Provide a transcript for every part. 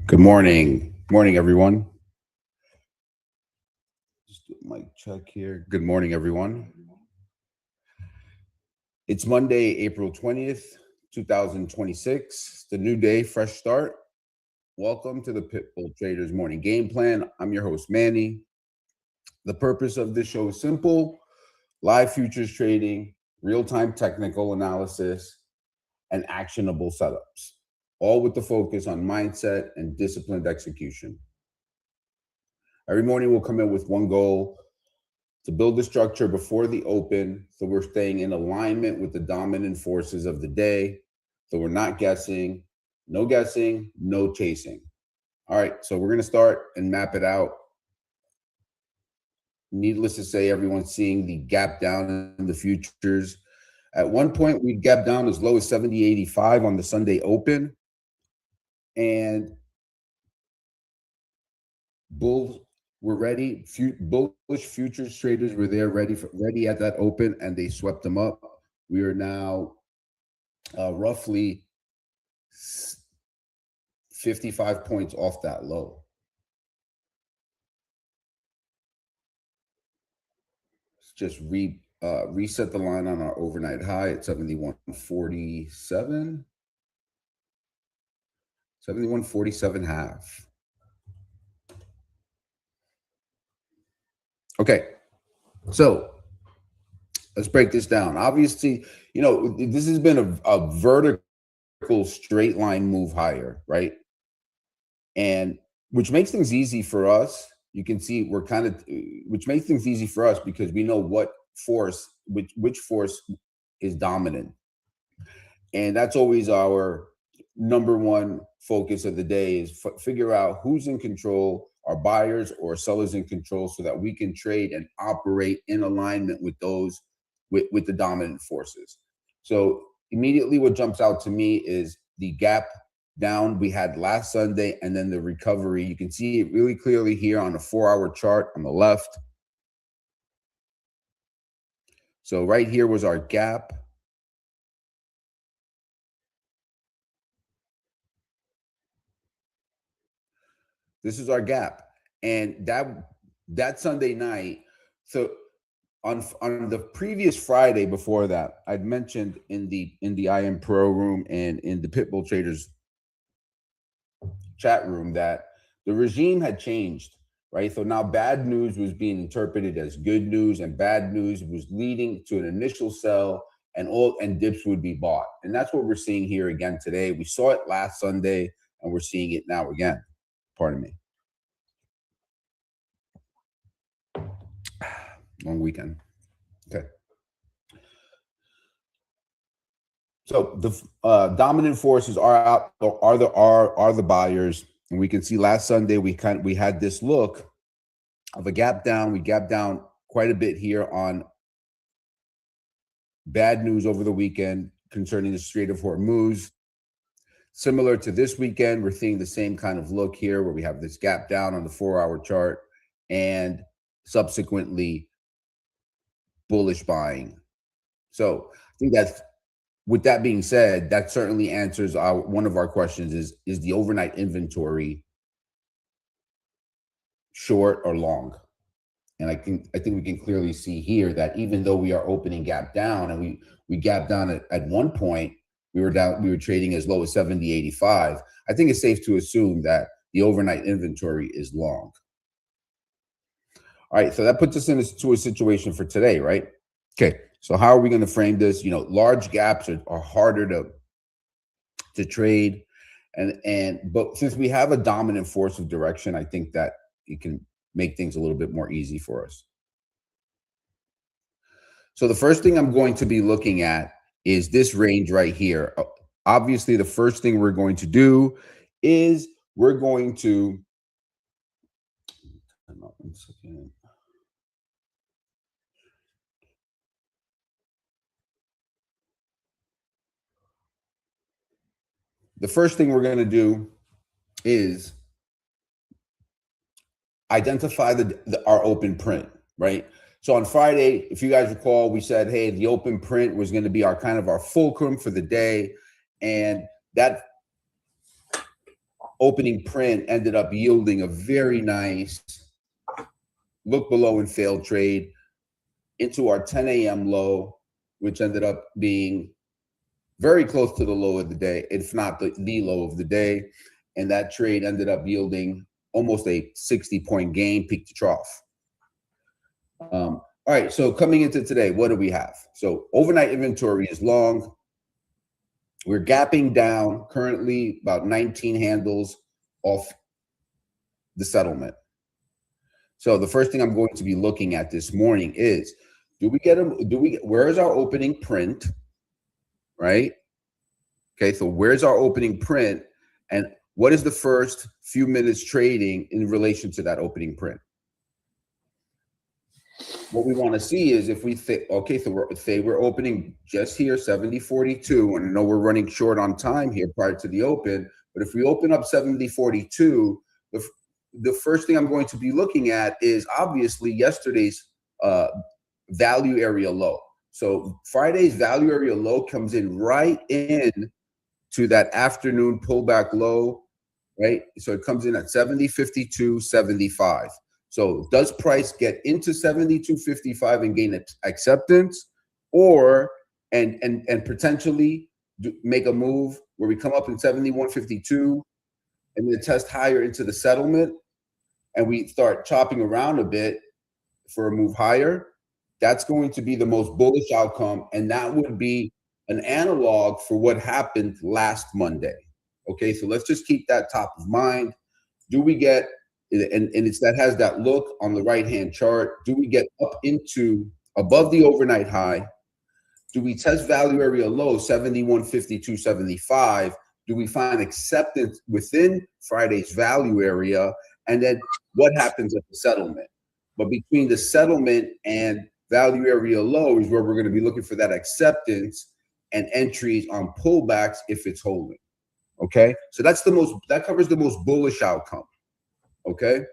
Good morning. Morning, everyone. Just do a mic check here. Good morning, everyone. It's Monday, April 20th, 2026. The new day, fresh start. Welcome to the Pitbull Traders Morning Game Plan. I'm your host, Manny. The purpose of this show is simple: live futures trading, real-time technical analysis, and actionable setups, all with the focus on mindset and disciplined execution. Every morning we'll come in with one goal: to build the structure before the open, so we're staying in alignment with the dominant forces of the day, so we're not guessing, no chasing. All right, so we're going to start and map it out. Needless to say, everyone's seeing the gap down in the futures. At one point, we gapped down as low as 70.85 on the Sunday open, and bulls were ready. Bullish futures traders were there ready at that open, and they swept them up. We are now roughly 55 points off that low. Let's just reset the line on our overnight high at 71.47. 71.47 half. Okay, so let's break this down. Obviously, this has been a vertical straight line move higher, right? And which makes things easy for us. You can see which makes things easy for us because we know which force is dominant. And that's always our number one focus of the day is figure out who's in control, our buyers or sellers in control, so that we can trade and operate in alignment with those with the dominant forces. So immediately what jumps out to me is the gap down we had last Sunday and then the recovery. You can see it really clearly here on the 4-hour chart on the left. So right here was our gap. This is our gap. And that Sunday night, so on the previous Friday before that, I'd mentioned in the IM Pro room and in the Pitbull Traders chat room that the regime had changed, right? So now bad news was being interpreted as good news, and bad news was leading to an initial sell, and dips would be bought. And that's what we're seeing here again today. We saw it last Sunday and we're seeing it now again. Pardon me. Long weekend. Okay. So the dominant forces are the buyers, and we can see last Sunday we had this look of a gap down. We gapped down quite a bit here on bad news over the weekend concerning the Strait of Hormuz. Similar to this weekend, we're seeing the same kind of look here where we have this gap down on the 4-hour chart and subsequently bullish buying. So I think with that being said, that certainly answers one of our questions is the overnight inventory short or long? And I think we can clearly see here that even though we are opening gap down, and we gapped down at one point, we were trading as low as 70.85. I think it's safe to assume that the overnight inventory is long. All right, so that puts us into a situation for today, right? Okay, so how are we going to frame this? Large gaps are harder to trade, but since we have a dominant force of direction, I think that it can make things a little bit more easy for us. So the first thing I'm going to be looking at is this range right here. Obviously, the first thing we're going to do is we're going to the first thing we're going to do is identify our open print, right? So on Friday, if you guys recall, we said, hey, the open print was going to be our fulcrum for the day. And that opening print ended up yielding a very nice look below and failed trade into our 10 a.m. low, which ended up being very close to the low of the day, if not the low of the day. And that trade ended up yielding almost a 60-point gain, peak to trough. All right, so coming into today, what do we have? So overnight inventory is long. We're gapping down currently about 19 handles off the settlement. So the first thing I'm going to be looking at this morning is, where is our opening print, right? Okay, so where's our opening print, and what is the first few minutes trading in relation to that opening print? What we want to see is if we think, okay, so we're opening just here, 70.42, and I know we're running short on time here prior to the open, but if we open up 70.42, the first thing I'm going to be looking at is obviously yesterday's value area low. So Friday's value area low comes in right in to that afternoon pullback low, right? So it comes in at 70.52.75. So does price get into 72.55 and gain acceptance, or and potentially make a move where we come up in 71.52 and then test higher into the settlement and we start chopping around a bit for a move higher? That's going to be the most bullish outcome, and that would be an analog for what happened last Monday. Okay, so let's just keep that top of mind. Do we get, and it's that has that look on the right-hand chart, do we get up into above the overnight high? Do we test value area low, 71.52.75? Do we find acceptance within Friday's value area? And then what happens at the settlement? But between the settlement and value area low is where we're going to be looking for that acceptance and entries on pullbacks if it's holding. Okay, so that covers the most bullish outcome. Okay,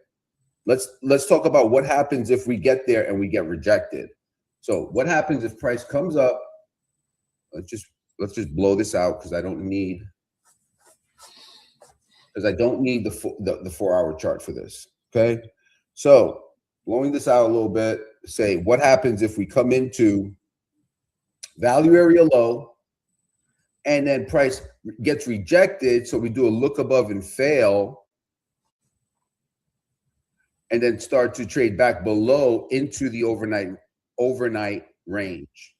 let's talk about what happens if we get there and we get rejected. So what happens if price comes up? Let's just blow this out because I don't need the 4-hour chart for this. Okay, so blowing this out a little bit, say what happens if we come into value area low and then price gets rejected, so we do a look above and fail and then start to trade back below into the overnight range.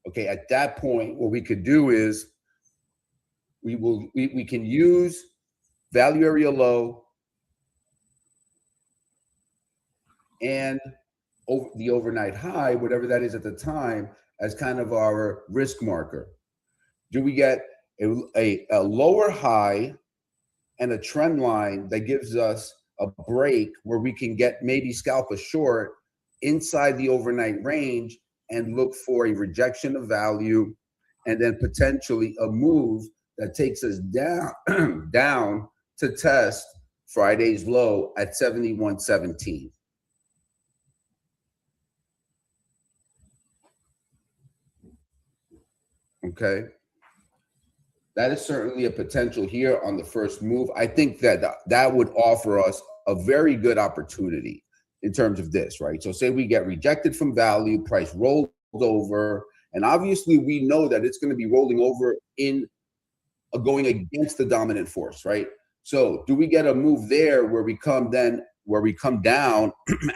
Okay, at that point what we could do is we can use value area low and the overnight high, whatever that is at the time, as kind of our risk marker. Do we get a lower high and a trend line that gives us a break where we can get maybe scalp a short inside the overnight range and look for a rejection of value and then potentially a move that takes us down down to test Friday's low at 71.17. Okay, that is certainly a potential here on the first move. I think that would offer us a very good opportunity in terms of this, right? So say we get rejected from value, price rolls over, and obviously we know that it's going to be rolling over in going against the dominant force, right? So do we get a move there where we come down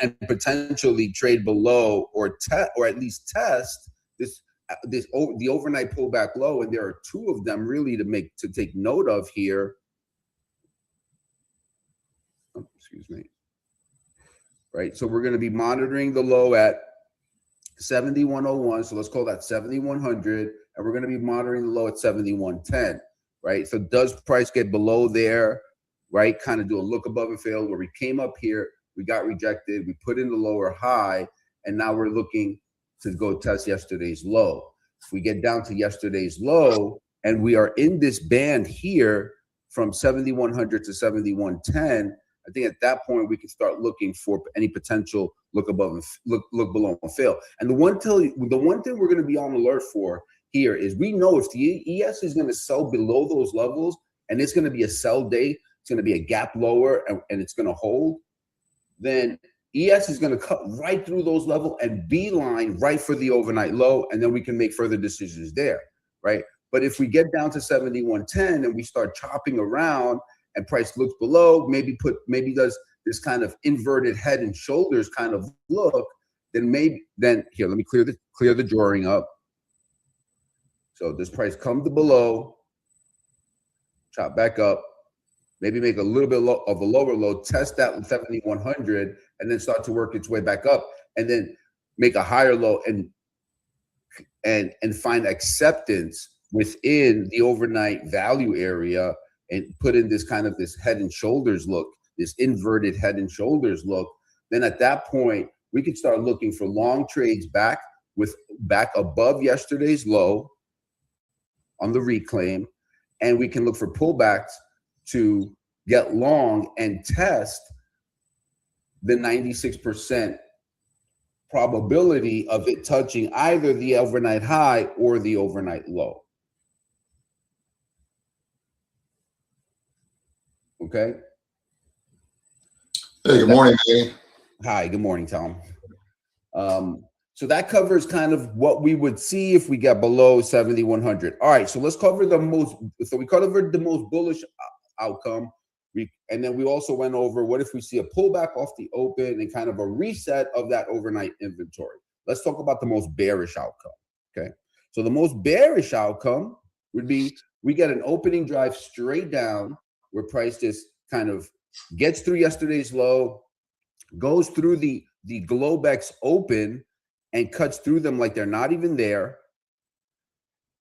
and potentially trade below or at least test the overnight pullback low? And there are two of them really to take note of here. Oh, excuse me. Right, so we're going to be monitoring the low at 71.01. So let's call that 7100, and we're going to be monitoring the low at 71.10. Right, so does price get below there? Right, kind of do a look above and fail where we came up here, we got rejected, we put in the lower high, and now we're looking to go test yesterday's low. If we get down to yesterday's low and we are in this band here from 7100 to 7110, I think at that point we can start looking for any potential look above and look below and fail. And the one thing we're going to be on alert for here is we know if the ES is going to sell below those levels and it's going to be a sell day, it's going to be a gap lower and it's going to hold, then ES is going to cut right through those levels and beeline right for the overnight low, and then we can make further decisions there, right? But if we get down to 7110 and we start chopping around and price looks below, maybe does this kind of inverted head and shoulders kind of look, then here, let me clear the drawing up. So this price come to below, chop back up, maybe make a little bit of a lower low, test that 7100, and then start to work its way back up, and then make a higher low and find acceptance within the overnight value area and put in this kind of this head and shoulders look, this inverted head and shoulders look. Then at that point, we can start looking for long trades back above yesterday's low on the reclaim, and we can look for pullbacks to get long and test the 96% probability of it touching either the overnight high or the overnight low. Okay. Hey, good morning, Manny. Hi, good morning, Tom. So that covers kind of what we would see if we got below 7,100. All right, so let's cover the most. So we covered the most bullish outcome, and then we also went over what if we see a pullback off the open and kind of a reset of that overnight inventory. Let's talk about the most bearish outcome. Okay, so the most bearish outcome would be we get an opening drive straight down where price just kind of gets through yesterday's low, goes through the Globex open and cuts through them like they're not even there,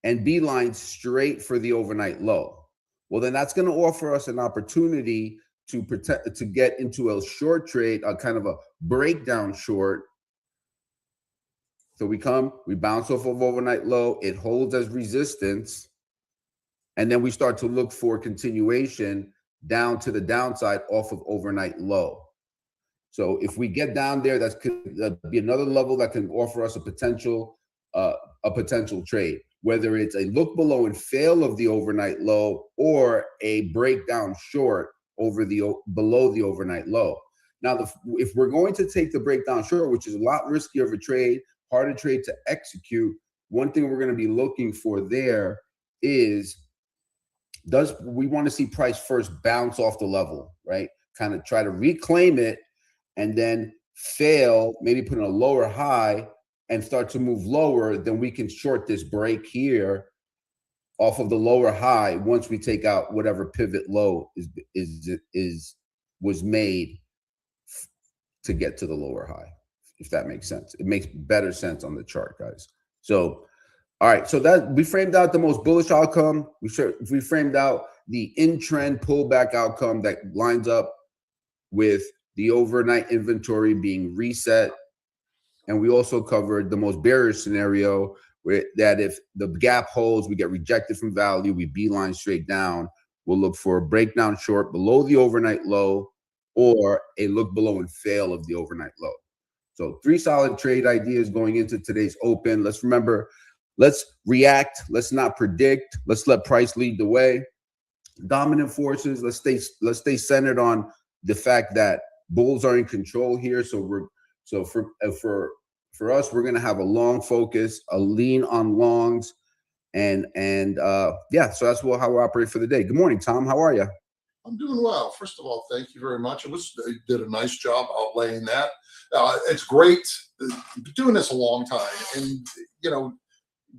and beeline straight for the overnight low. Well, then that's going to offer us an opportunity to get into a short trade, a kind of a breakdown short. So we bounce off of overnight low, it holds as resistance, and then we start to look for continuation down to the downside off of overnight low. So if we get down there, that'd be another level that can offer us a potential trade, whether it's a look below and fail of the overnight low or a breakdown short over below the overnight low. Now, if we're going to take the breakdown short, which is a lot riskier of a trade, harder trade to execute, one thing we're going to be looking for there is, we want to see price first bounce off the level, right? Kind of try to reclaim it and then fail, maybe put in a lower high and start to move lower, then we can short this break here off of the lower high once we take out whatever pivot low was made to get to the lower high, if that makes sense. It makes better sense on the chart, guys. So, all right, so that we framed out the most bullish outcome. We framed out the in-trend pullback outcome that lines up with the overnight inventory being reset. And we also covered the most bearish scenario, that if the gap holds, we get rejected from value, we beeline straight down. We'll look for a breakdown short below the overnight low or a look below and fail of the overnight low. So 3 solid trade ideas going into today's open. Let's remember, let's react. Let's not predict. Let's let price lead the way. Dominant forces. Let's stay centered on the fact that bulls are in control here. So for us, we're going to have a long focus, a lean on longs, and yeah. So that's how we operate for the day. Good morning, Tom. How are you? I'm doing well. First of all, thank you very much. You did a nice job outlaying that. It's great. Been doing this a long time, and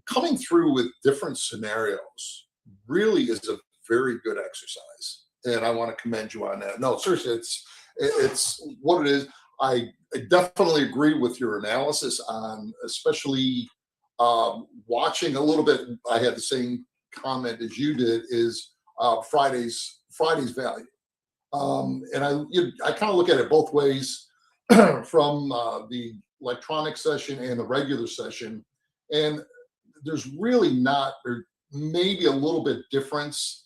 coming through with different scenarios really is a very good exercise, and I want to commend you on that. No, seriously, it's what it is. I definitely agree with your analysis on, especially watching a little bit. I had the same comment as you did. Is Friday's value, and I kind of look at it both ways from the electronic session and the regular session, and there's really not, or maybe a little bit difference,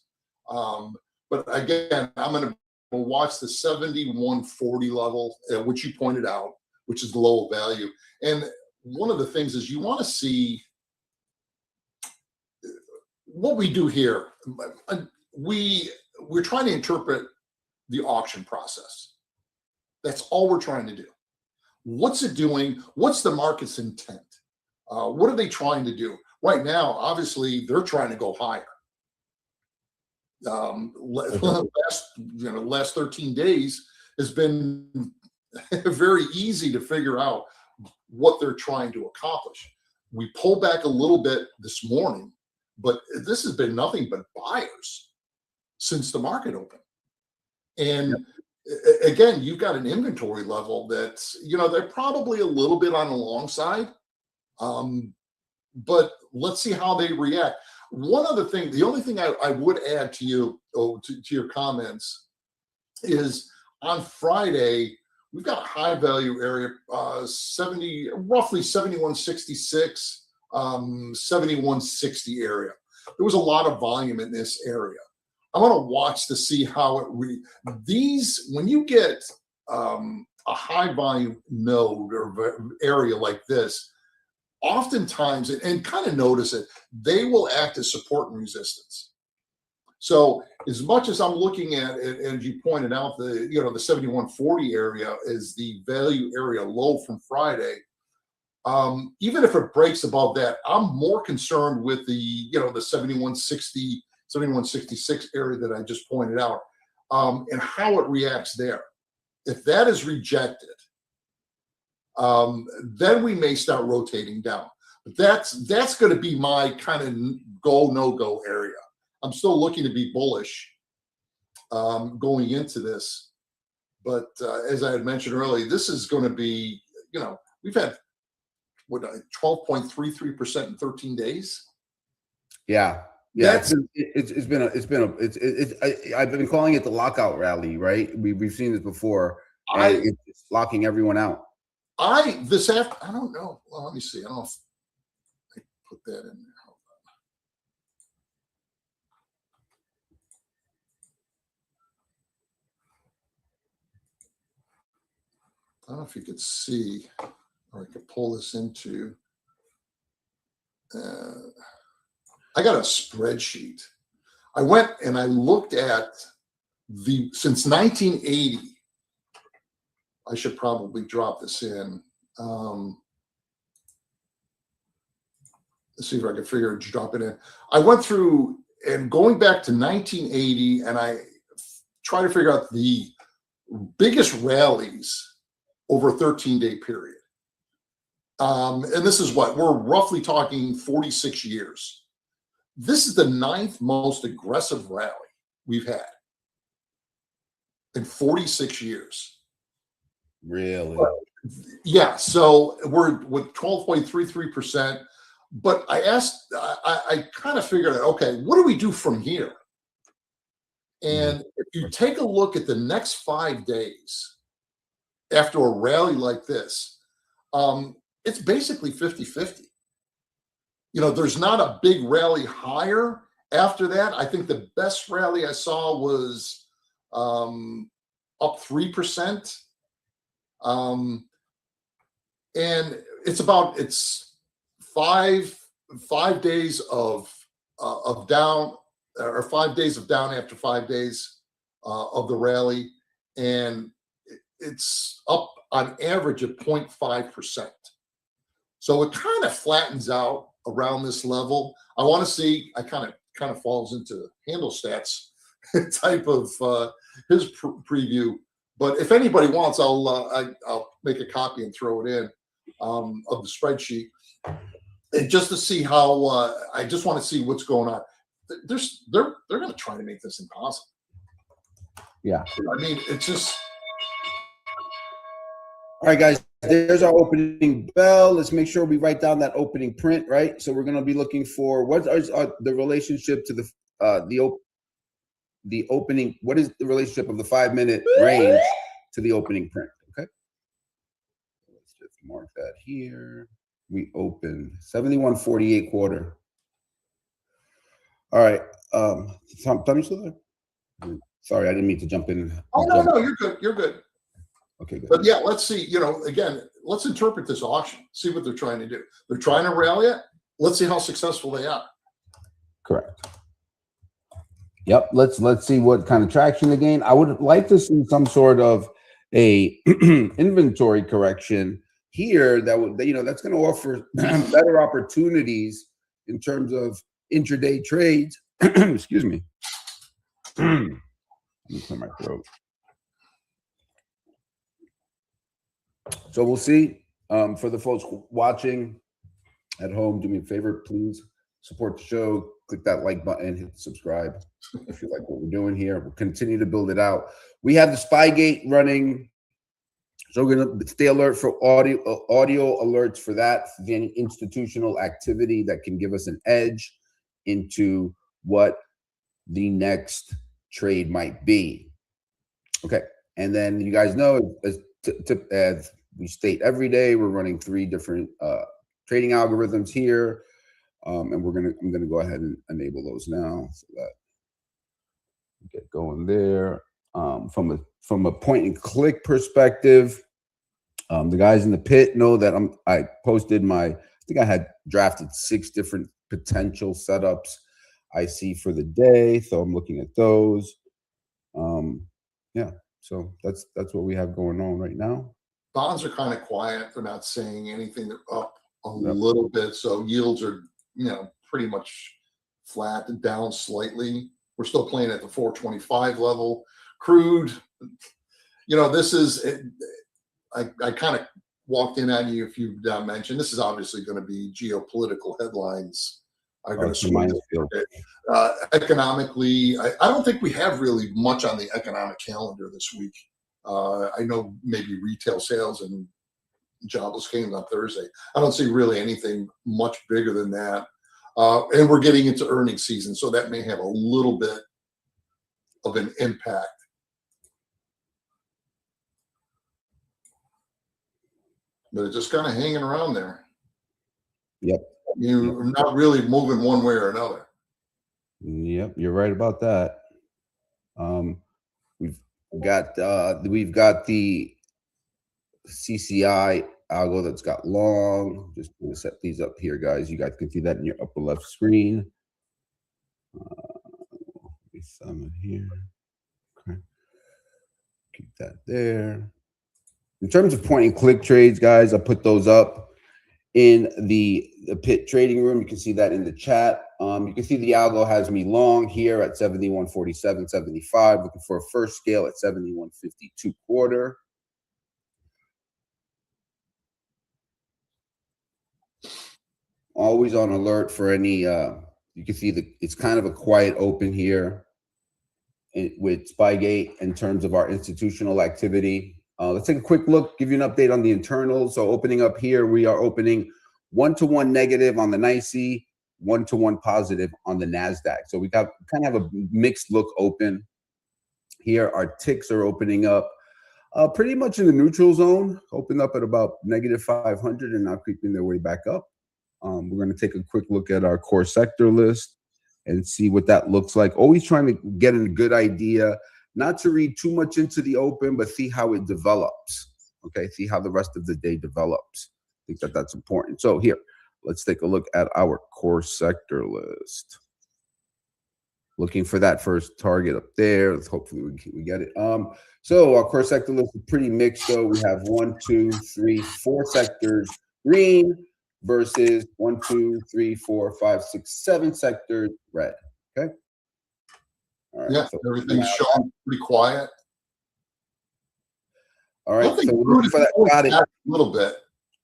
but again, I'm going to watch the 7140 level, which you pointed out, which is the low value. And one of the things is you want to see what we do here. We're trying to interpret the auction process. That's all we're trying to do. What's it doing? What's the market's intent? What are they trying to do? Right now, obviously, they're trying to go higher. Last 13 days has been very easy to figure out what they're trying to accomplish. We pulled back a little bit this morning, but this has been nothing but buyers since the market opened. And again, you've got an inventory level that's, they're probably a little bit on the long side, but let's see how they react. One other thing, the only thing I would add to you, to your comments, is on Friday, we've got a high value area, roughly 7166, 7160 area. There was a lot of volume in this area. I want to watch to see how when you get a high volume node or area like this, oftentimes, and kind of notice it, they will act as support and resistance. So as much as I'm looking at it, as you pointed out, the 7140 area is the value area low from Friday. Even if it breaks above that, I'm more concerned with the 7160, 7166 area that I just pointed out, and how it reacts there. If that is rejected, then we may start rotating down. But that's going to be my kind of go no go area. I'm still looking to be bullish going into this, but as I had mentioned earlier, this is going to be, we've had 12.33% in 13 days. Yeah. I've been calling it the lockout rally, right? We've seen this before. It's locking everyone out. I don't know. Well, let me see. I don't know if I put that in there. I don't know if you could see, or I could pull this into. I got a spreadsheet. I went and I looked at since 1980. I should probably drop this in. Let's see if I can figure it, drop it in. I went through and going back to 1980, and I try to figure out the biggest rallies over a 13-day period. And this is what we're roughly talking 46 years. This is the 9th most aggressive rally we've had in 46 years. Really? Yeah. So we're with 12.33%. But I kind of figured out, okay, what do we do from here? And if you take a look at the next 5 days after a rally like this, it's basically 50-50. There's not a big rally higher after that. I think the best rally I saw was up 3%. And it's 5 days of down, or 5 days of down after 5 days of the rally, and it's up on average of 0.5%. So it kind of flattens out around this level. I want to see. I kind of falls into handle stats type of his preview. But if anybody wants, I'll make a copy and throw it in of the spreadsheet, and just to see how. I just want to see what's going on. They're going to try to make this impossible. Yeah, I mean, it's just. All right, guys. There's our opening bell. Let's make sure we write down that opening print, right? So we're going to be looking for what is the relationship to the opening. What is the relationship of the 5-minute range to the opening print? Okay. Let's just mark that here. We opened 71.48 quarter. All right. Tommy, still there? Sorry, I didn't mean to jump in. Oh no, you're good. You're good. Okay, good. But yeah, let's see. Again, let's interpret this auction. See what they're trying to do. They're trying to rally it. Let's see how successful they are. Correct. Yep. Let's see what kind of traction they gain. I would like to see some sort of a inventory correction here that would, that's going to offer better opportunities in terms of intraday trades. Excuse me. Let me clear my throat. So we'll see. For the folks watching at home, do me a favor, please support the show. Click that like button, hit subscribe if you like what we're doing here. We'll continue to build it out. We have the Spygate running, so we're going to stay alert for audio alerts for that, for any institutional activity that can give us an edge into what the next trade might be. Okay, and then you guys know, as we state every day, we're running 3 different trading algorithms here, and I'm gonna go ahead and enable those now so that we get going there. From a point and click perspective, The guys in the pit know that I posted I think I had drafted 6 different potential setups I see for the day. So I'm looking at those. Yeah, so that's what we have going on right now. Bonds are kind of quiet. They're not saying anything. They're up a Yep. little bit. So yields are, pretty much flat and down slightly. We're still playing at the 425 level. Crude, this is, I kind of walked in on you if you mentioned, this is obviously going to be geopolitical headlines are going to swing this market. Economically, I don't think we have really much on the economic calendar this week. I know maybe retail sales and jobless claims on Thursday. I don't see really anything much bigger than that. And we're getting into earnings season, so that may have a little bit of an impact. But it's just kind of hanging around there. Yep. You're not really moving one way or another. Yep, you're right about that. We've got the CCI algo that's got long. Just going to set these up here, guys. You guys can see that in your upper left screen. Some in here. Okay, keep that there. In terms of point and click trades, guys, I put those up in the pit trading room. You can see that in the chat. You can see the algo has me long here at 71.47.75, looking for a first scale at 71.52 quarter. Always on alert for any, you can see it's kind of a quiet open here with Spygate in terms of our institutional activity. Let's take a quick look, give you an update on the internals. So opening up here, we are opening 1-to-1 negative on the NYSE, 1-to-1 positive on the NASDAQ. So we got kind of a mixed look open here. Our ticks are opening up pretty much in the neutral zone, opened up at about -500 and now creeping their way back up. We're going to take a quick look at our core sector list and see what that looks like. Always trying to get a good idea, not to read too much into the open, but see how it develops. Okay, see how the rest of the day develops. I think that's important. So here, let's take a look at our core sector list. Looking for that first target up there. Hopefully we get it. So our core sector list is pretty mixed. So we have 1, 2, 3, 4 sectors green versus 1, 2, 3, 4, 5, 6, 7 sectors red. Okay. All right. Yeah, so everything's showing pretty quiet. All right. So we're looking for that. Got it. A little bit.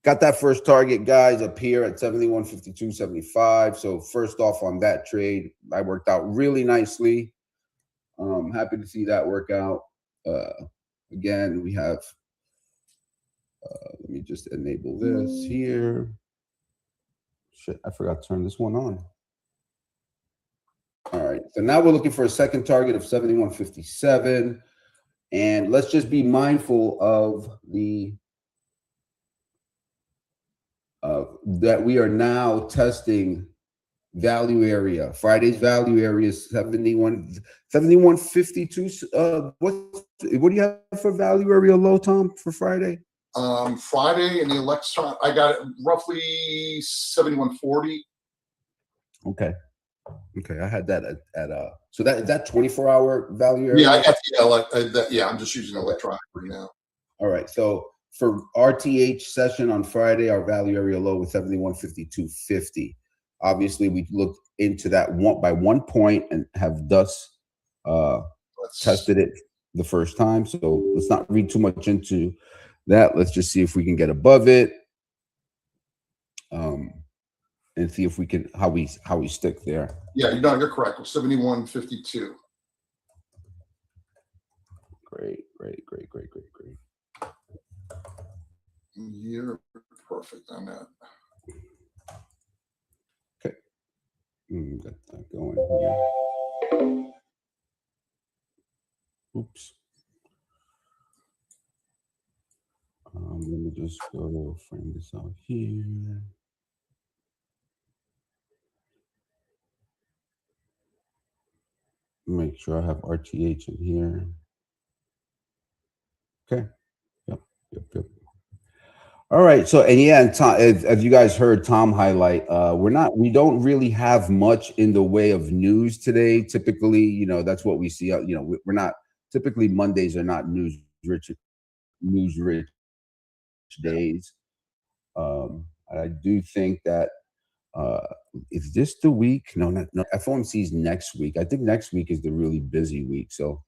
Got that first target, guys, up here at 71.52.75. So first off on that trade, I worked out really nicely. Happy to see that work out. Again, we have, let me just enable this here. Shit, I forgot to turn this one on. All right, so now we're looking for a second target of 71.57. And let's just be mindful of the that we are now testing value area. Friday's value area is 71.52. What do you have for value area low, Tom, for Friday? Friday in the electron, I got it roughly 71.40. Okay, I had that at so that 24-hour value area. Yeah, I got the I'm just using electronic right now. All right, so for RTH session on Friday, our value area low was 71.52.50. Obviously, we looked into that by 1 point and have thus tested it the first time. So let's not read too much into that. Let's just see if we can get above it, and see if we can how we stick there. Yeah, you're correct. 71.52. Great. You're perfect on that. Okay. Got that going here. Oops. Let me just go frame this out here. Make sure I have RTH in here. Okay. Yep. All right. So, and yeah, and Tom, as you guys heard Tom highlight, we don't really have much in the way of news today. Typically, that's what we see. We're not, typically Mondays are not news rich days. I do think that, uh, is this the week? No, not, no, FOMC's next week. I think next week is the really busy week. So,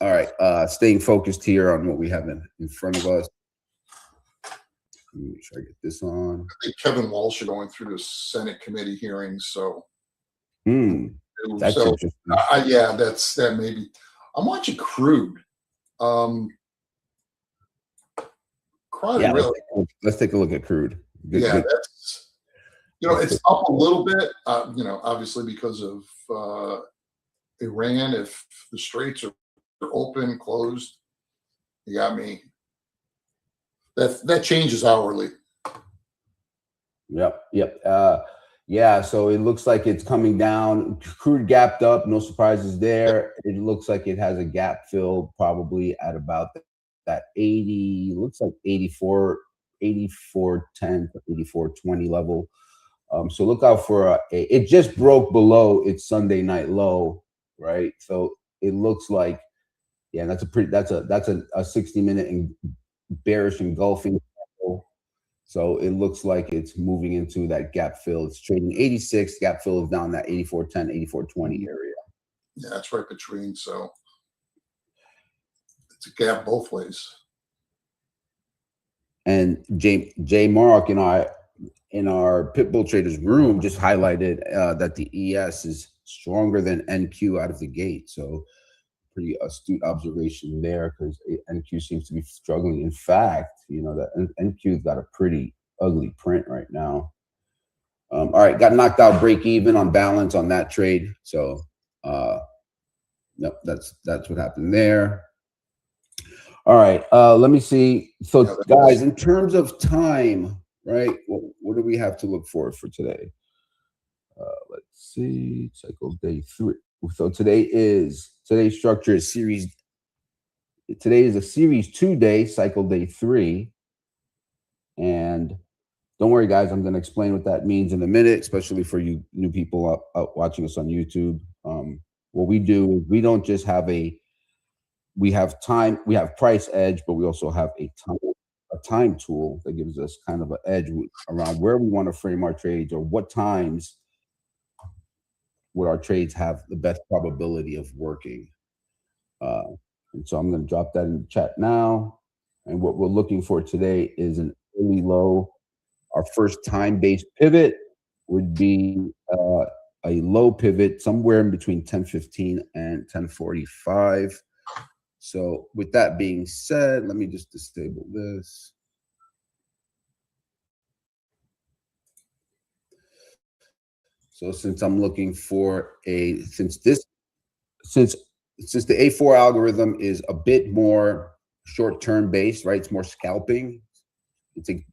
all right, staying focused here on what we have in front of us. Let me make sure I get this on. I think Kevin Walsh are going through the Senate committee hearings, so Hmm. That's so interesting. yeah, that maybe. I'm watching crude. Um, Yeah, really, let's take a look at crude. Good, yeah, good. that's it's up a little bit. Obviously because of Iran. If the straits are open, closed, you got me. That changes hourly. Yep, yep. Yeah, so it looks like it's coming down. Crude gapped up, no surprises there. It looks like it has a gap fill probably at about that 80, looks like 84, 84.10 to 84.20 level. So look out for it just broke below its Sunday night low, right? So it looks like, yeah, that's a 60-minute bearish engulfing. So it looks like it's moving into that gap fill. It's trading 86. Gap fill is down that 84.10, 84.20 area. Yeah, that's right between. So it's a gap both ways. And Jay Mark in our Pitbull Traders room just highlighted that the ES is stronger than NQ out of the gate. So pretty astute observation there, because NQ seems to be struggling. In fact, that NQ's got a pretty ugly print right now. All right, got knocked out break even on balance on that trade. So, nope, that's what happened there. All right, let me see. So, guys, in terms of time, right? What do we have to look for today? Let's see, cycle day 3. So today's structure is series. Today is a series 2 day, cycle day 3, and don't worry, guys. I'm going to explain what that means in a minute, especially for you new people out watching us on YouTube. What we do is we don't just have we have price edge, but we also have a time tool that gives us kind of an edge around where we want to frame our trades, or what times would our trades have the best probability of working. And so I'm going to drop that in the chat now. And what we're looking for today is an early low. Our first time-based pivot would be a low pivot somewhere in between 10:15 and 10:45. So with that being said, let me just disable this. So since I'm looking for since the A4 algorithm is a bit more short-term based, right? It's more scalping.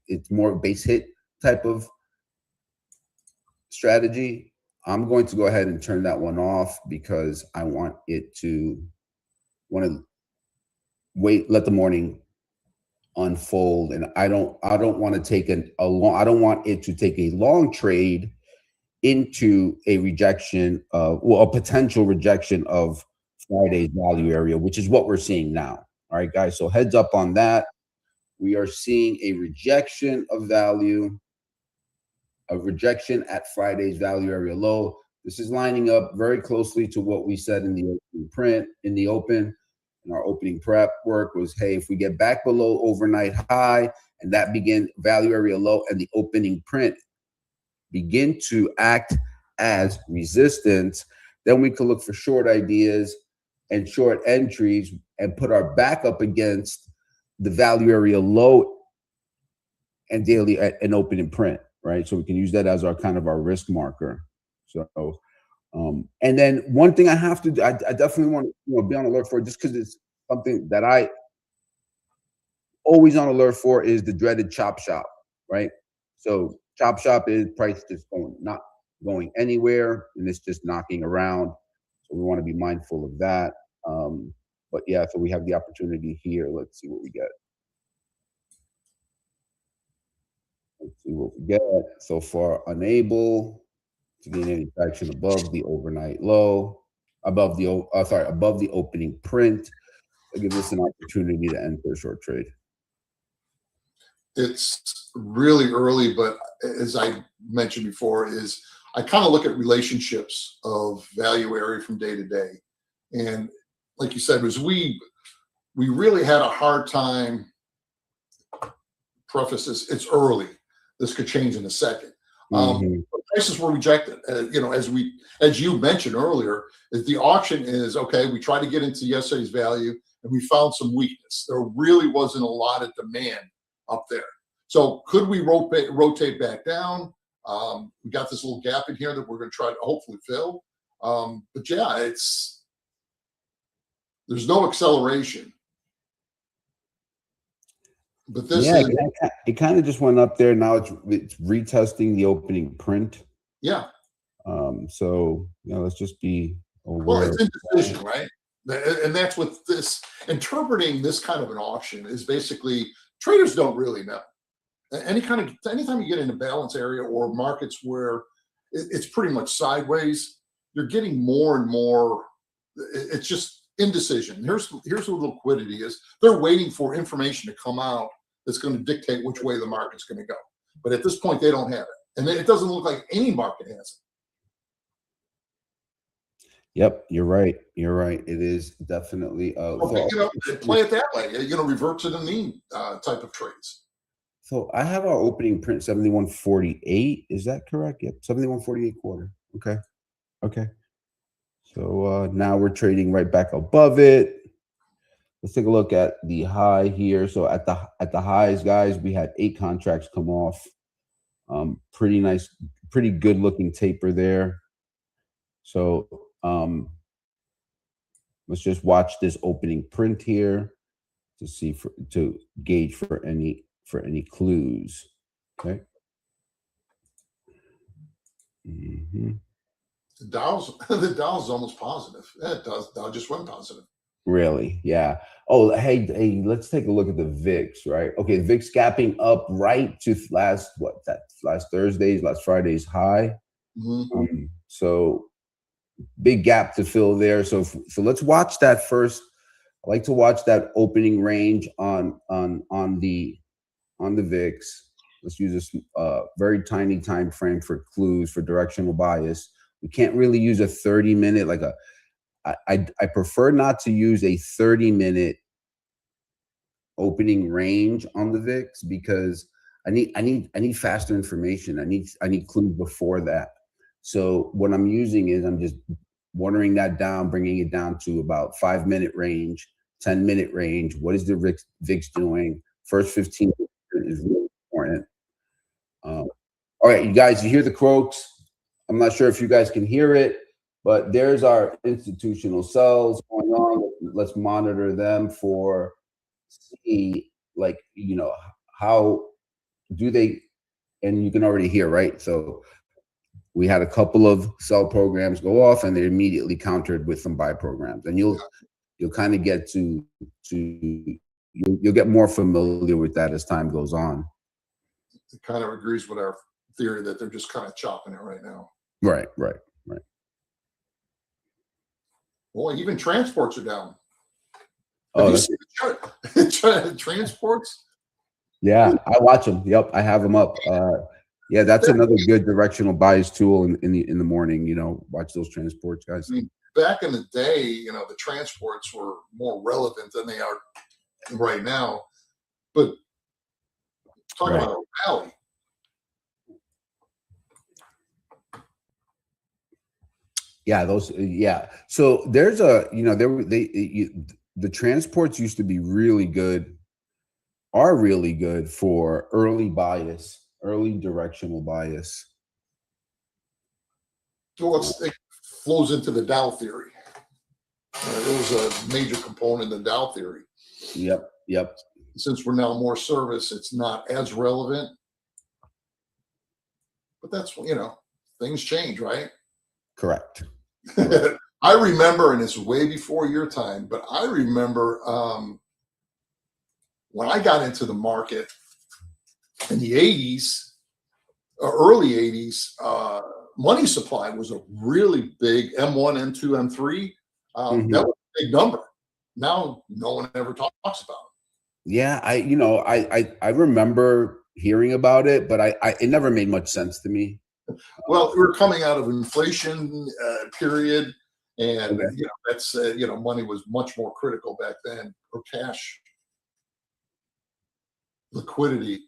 It's more base hit type of strategy. I'm going to go ahead and turn that one off, because I want to let the morning unfold, and I don't want to take I don't want it to take a long trade into a rejection of, well, a potential rejection of Friday's value area, which is what we're seeing now. All right, guys. So heads up on that. We are seeing a rejection of value, a rejection at Friday's value area low. This is lining up very closely to what we said in the opening print, in the open. And our opening prep work was, hey, if we get back below overnight high and that begin value area low and the opening print begin to act as resistance, then we can look for short ideas and short entries and put our back up against the value area low and daily and opening print, right? So we can use that as our kind of our risk marker. So, and then one thing I have to do, I definitely want to be on alert for, just because it's something that I always on alert for, is the dreaded chop shop, right? So chop shop is price just not going anywhere, and it's just knocking around. So we want to be mindful of that. But yeah, so we have the opportunity here. Let's see what we get. Let's see what we get. So far, unable to gain any traction above the overnight low, above the above the opening print. That gives us an opportunity to enter a short trade. It's really early, but as I mentioned before, is I kind of look at relationships of value area from day to day. And like you said, was we really had a hard time. Preface this, it's early. This could change in a second. Mhm. Prices were rejected. As you mentioned earlier, is the auction is okay. We tried to get into yesterday's value, and we found some weakness. There really wasn't a lot of demand up there. So could we rotate back down? We got this little gap in here that we're going to try to hopefully fill. But yeah, there's no acceleration. But this Yeah, is it kind of just went up there. Now it's retesting the opening print. yeah. So let's just be Well, aware. it's indecision, right? And that's what this interpreting this kind of an auction is basically. Traders don't really know. Anytime you get in a balance area or markets where it's pretty much sideways, you're getting more and more. It's just indecision. Here's what liquidity is. They're waiting for information to come out that's going to dictate which way the market's going to go. But at this point, they don't have it, and it doesn't look like any market has it. Yep, you're right. You're right. It is definitely Play it that way. Revert to the mean type of trades. So I have our opening print 71.48. Is that correct? Yep, 71.48 quarter. Okay. Okay. So now we're trading right back above it. Let's take a look at the high here. So at the highs, guys, we had 8 contracts come off. Pretty nice, pretty good looking taper there. So let's just watch this opening print here to gauge for any clues. Okay. The Dow's almost positive. Yeah, it does. Dow just went positive. Really? Yeah. Oh, hey, let's take a look at the VIX, right? Okay, the VIX gapping up right to last Friday's high. So big gap to fill there. So let's watch that first. I like to watch that opening range on the VIX. Let's use this very tiny time frame for clues for directional bias. We can't really use a 30-minute I prefer not to use a 30-minute opening range on the VIX because I need faster information. I need clues before that. So what I'm using is I'm just watering that down, bringing it down to about 5-minute range, 10-minute range. What is the VIX doing? First 15 minutes is really important. All right, you guys, you hear the croaks. I'm not sure if you guys can hear it, but there's our institutional sells going on. Let's monitor them for how do they, and you can already hear, right? So we had a couple of sell programs go off and they're immediately countered with some buy programs. And you'll kind of get you'll get more familiar with that as time goes on. It kind of agrees with our theory that they're just kind of chopping it right now. Right. Well, even transports are down. Oh, transports? Yeah, I watch them. Yep, I have them up. Yeah, that's another good directional bias tool in the morning. Watch those transports, guys. I mean, back in the day, the transports were more relevant than they are right now. But talking about a rally. Yeah, those. Yeah, so there's the transports used to be really good, are really good for early bias, early directional bias. Well, it flows into the Dow theory. It was a major component of the Dow theory. Yep. Since we're now more service, it's not as relevant. But that's things change, right? Correct. I remember, and it's way before your time, but I remember when I got into the market in the 80s, early 80s, money supply was a really big M1, M2, M3. That was a big number. Now no one ever talks about it. Yeah, I remember hearing about it, but it never made much sense to me. Well, we were coming out of inflation period, and Okay. that's money was much more critical back then, or cash liquidity.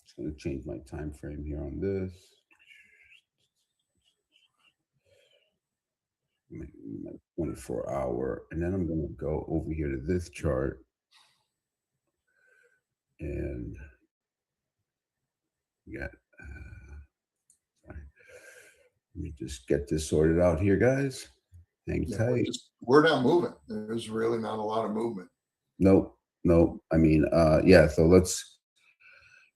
Just going to change my time frame here on this. My 24-hour, and then I'm going to go over here to this chart and get. Sorry. Let me just get this sorted out here, guys. Hang tight. We're not moving. There's really not a lot of movement. Nope. I mean, yeah. So let's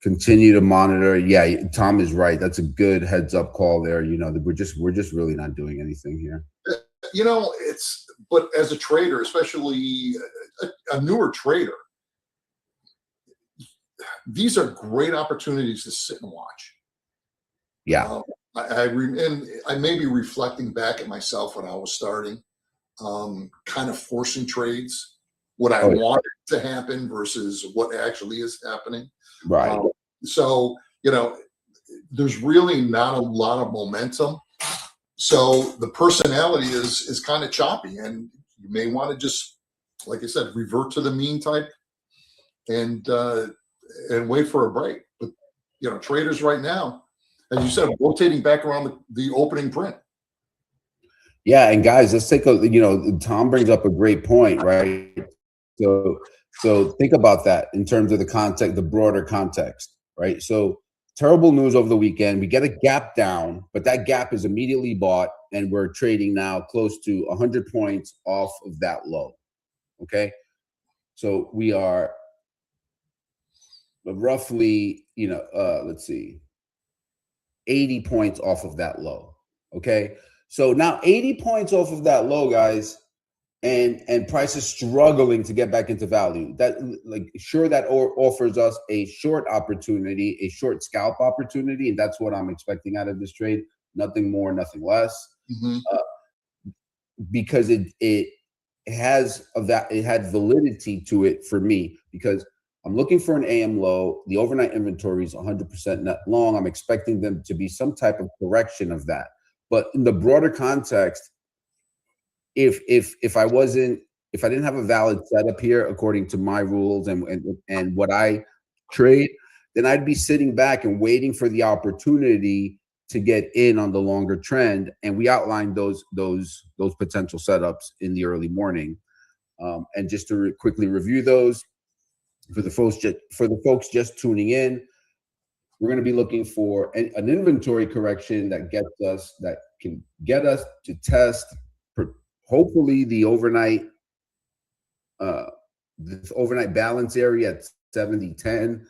continue to monitor. Yeah, Tom is right. That's a good heads up call there. We're just really not doing anything here. But as a trader, especially a newer trader, these are great opportunities to sit and watch. Yeah. And I may be reflecting back at myself when I was starting, kind of forcing trades, what I wanted to happen versus what actually is happening. Right. So, there's really not a lot of momentum. So the personality is kind of choppy, and you may want to just, like I said, revert to the mean type and wait for a break. But traders right now, as you said, rotating back around the opening print. Yeah, and guys, let's take a. Tom brings up a great point, right? So think about that in terms of the context, the broader context, right? So terrible news over the weekend. We get a gap down, but that gap is immediately bought, and we're trading now close to 100 points off of that low. Okay, so we are roughly, let's see, 80 points off of that low. Okay, so now 80 points off of that low, guys, and price is struggling to get back into value. That offers us a short opportunity, a short scalp opportunity, and that's what I'm expecting out of this trade. Nothing more, nothing less. Because it had validity to it for me, because I'm looking for an AM low. The overnight inventory is 100% net long. I'm expecting them to be some type of correction of that. But in the broader context, if I didn't have a valid setup here according to my rules and what I trade, then I'd be sitting back and waiting for the opportunity to get in on the longer trend. And we outlined those potential setups in the early morning. And just to quickly review those for the folks just tuning in, we're going to be looking for an inventory correction that can get us to test hopefully the overnight balance area at 70.10.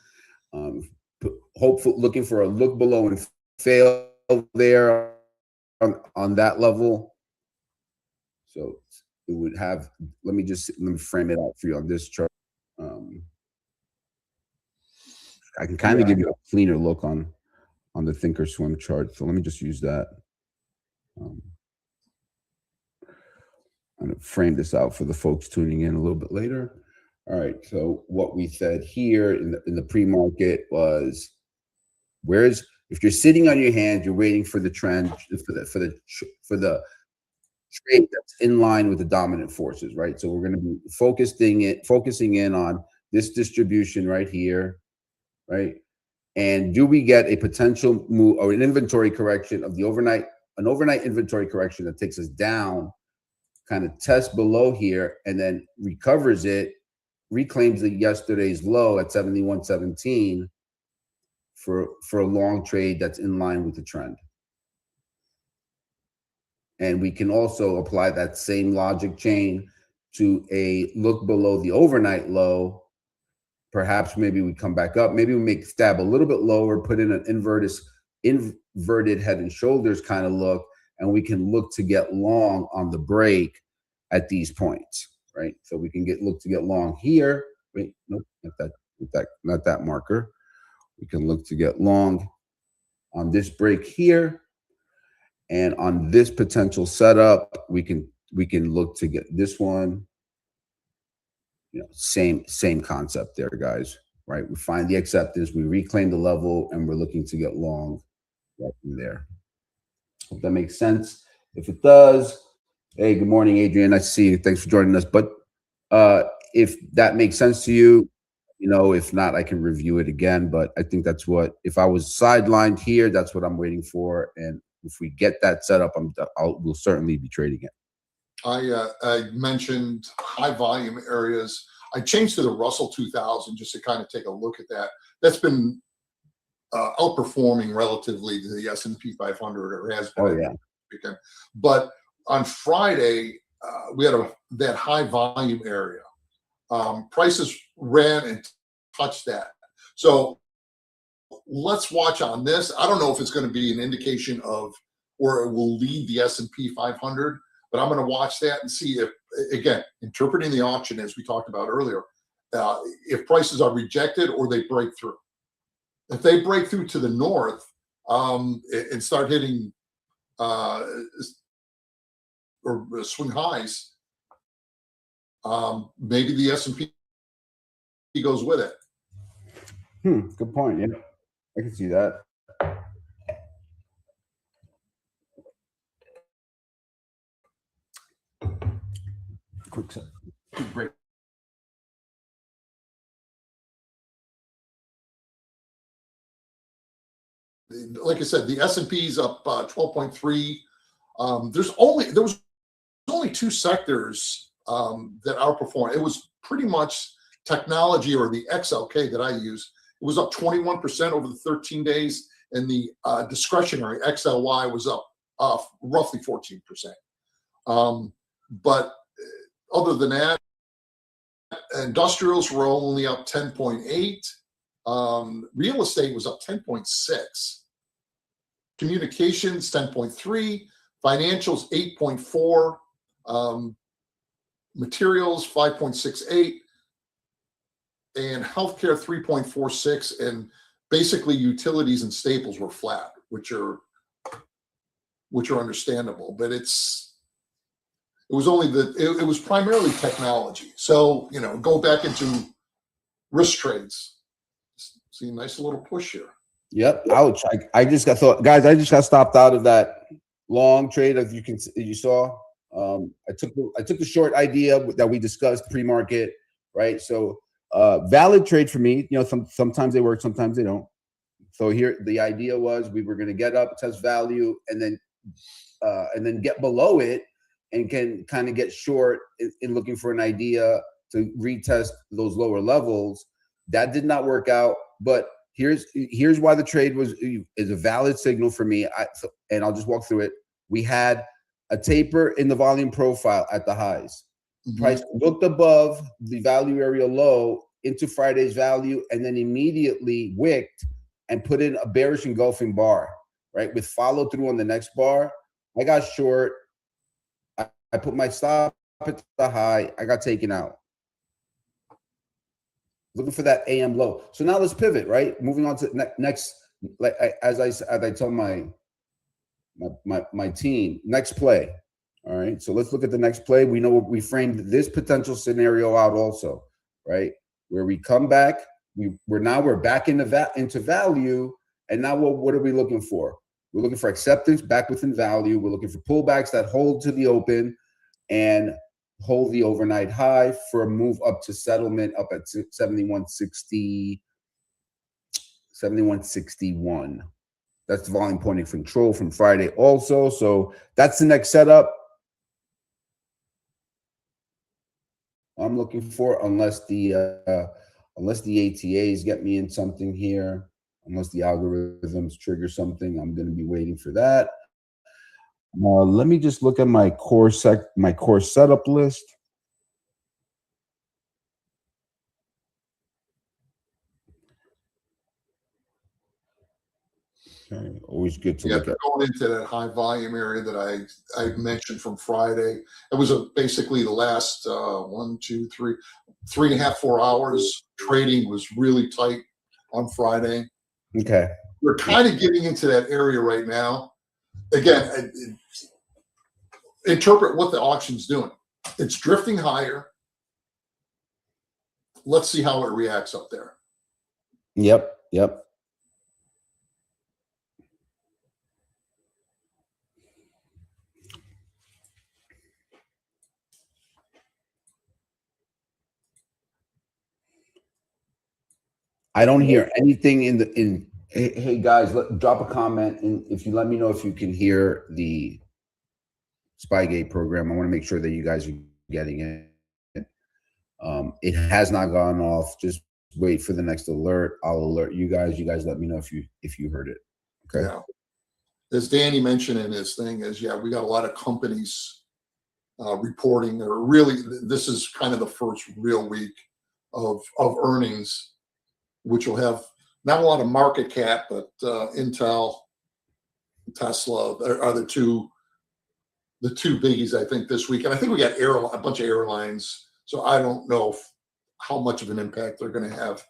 Hopefully looking for a look below and fail there on that level. So it would have, let me frame it out for you on this chart. I can kind of give you a cleaner look on the Thinkorswim chart. So let me just use that. I'm going to frame this out for the folks tuning in a little bit later. All right. So what we said here in the pre-market was, if you're sitting on your hands, you're waiting for the trend for the trade that's in line with the dominant forces, right? So we're going to be focusing in on this distribution right here, right? And do we get a potential move or an inventory correction of an overnight inventory correction that takes us down, kind of tests below here, and then recovers it, reclaims yesterday's low at 71.17 for a long trade that's in line with the trend. And we can also apply that same logic chain to a look below the overnight low. Perhaps maybe we come back up. Maybe we make stab a little bit lower, put in an inverted head and shoulders kind of look, and we can look to get long on the break at these points, right? So we can look to get long here Wait, nope, not that marker. We can look to get long on this break here, and on this potential setup, we can look to get this one. Same concept there, guys. Right? We find the acceptance, we reclaim the level, and we're looking to get long right from there. Hope that makes sense. If it does, hey, good morning, Adrian. Nice to see you. Thanks for joining us. But if that makes sense to you, if not, I can review it again. But I think that's what, if I was sidelined here, that's what I'm waiting for. And if we get that set up, we'll certainly be trading it. I mentioned high volume areas. I changed to the Russell 2000 just to kind of take a look at that. That's been outperforming relatively to the S&P 500, or has been. Oh, yeah. Weekend. But on Friday, we had that high volume area. Prices ran and touched that. So let's watch on this. I don't know if it's going to be an indication of, or it will lead the S&P 500, but I'm going to watch that and see if, again, interpreting the auction as we talked about earlier, if prices are rejected or they break through. If they break through to the north and start hitting or swing highs, maybe the S&P goes with it. Good point. Yeah, I can see that. Quick break. Like I said, the S&P is up 12.3. There was only two sectors that outperformed. It was pretty much technology, or the XLK that I use. It was up 21% over the 13 days, and the discretionary XLY was up roughly 14%. But other than that, industrials were only up 10.8. Real estate was up 10.6. Communications 10.3. Financials 8.4. Materials 5.68. And healthcare 3.46. And basically utilities and staples were flat, which are understandable. But it was primarily technology. So, go back into risk trades. See a nice little push here. Yep. Ouch. I just got stopped out of that long trade, as you saw. I took the short idea that we discussed pre-market, right? So valid trade for me. Sometimes they work, sometimes they don't. So here the idea was we were going to get up, test value, and then get below it, and can kind of get short in looking for an idea to retest those lower levels. That did not work out, but here's why the trade is a valid signal for me. And I'll just walk through it. We had a taper in the volume profile at the highs. Mm-hmm. Price looked above the value area low into Friday's value, and then immediately wicked and put in a bearish engulfing bar, right? With follow through on the next bar. I got short. I put my stop at the high. I got taken out. Looking for that AM low. So now let's pivot, right? Moving on to next. Like as I tell my team, next play. All right. So let's look at the next play. We know we framed this potential scenario out also, right? Where we come back, we're back into value, and now what are we looking for? We're looking for acceptance back within value. We're looking for pullbacks that hold to the open and hold the overnight high for a move up to settlement up at 7160, 7161. That's the volume point of control from Friday also. So that's the next setup I'm looking for, unless the ATAs get me in something here, unless the algorithms trigger something. I'm going to be waiting for that. Let me just look at my core setup list. Okay. Always good to Yeah, look they're at. going into that high volume area that I mentioned from Friday. It was basically the last 3.5, 4 hours. Trading was really tight on Friday. Okay. We're kind of getting into that area right now. Again, interpret what the auction's doing. It's drifting higher. Let's see how it reacts up there. Yep. Yep. I don't hear anything in. Hey guys, drop a comment, and if you let me know if you can hear the Spygate program, I want to make sure that you guys are getting it. It has not gone off. Just wait for the next alert. I'll alert you guys. You guys let me know if you heard it. Okay. Yeah. As Danny mentioned in his thing, we got a lot of companies reporting. Or really, this is kind of the first real week of earnings, which will have not a lot of market cap, but Intel, Tesla are the two biggies I think this week. And I think we got a bunch of airlines, so I don't know how much of an impact they're going to have.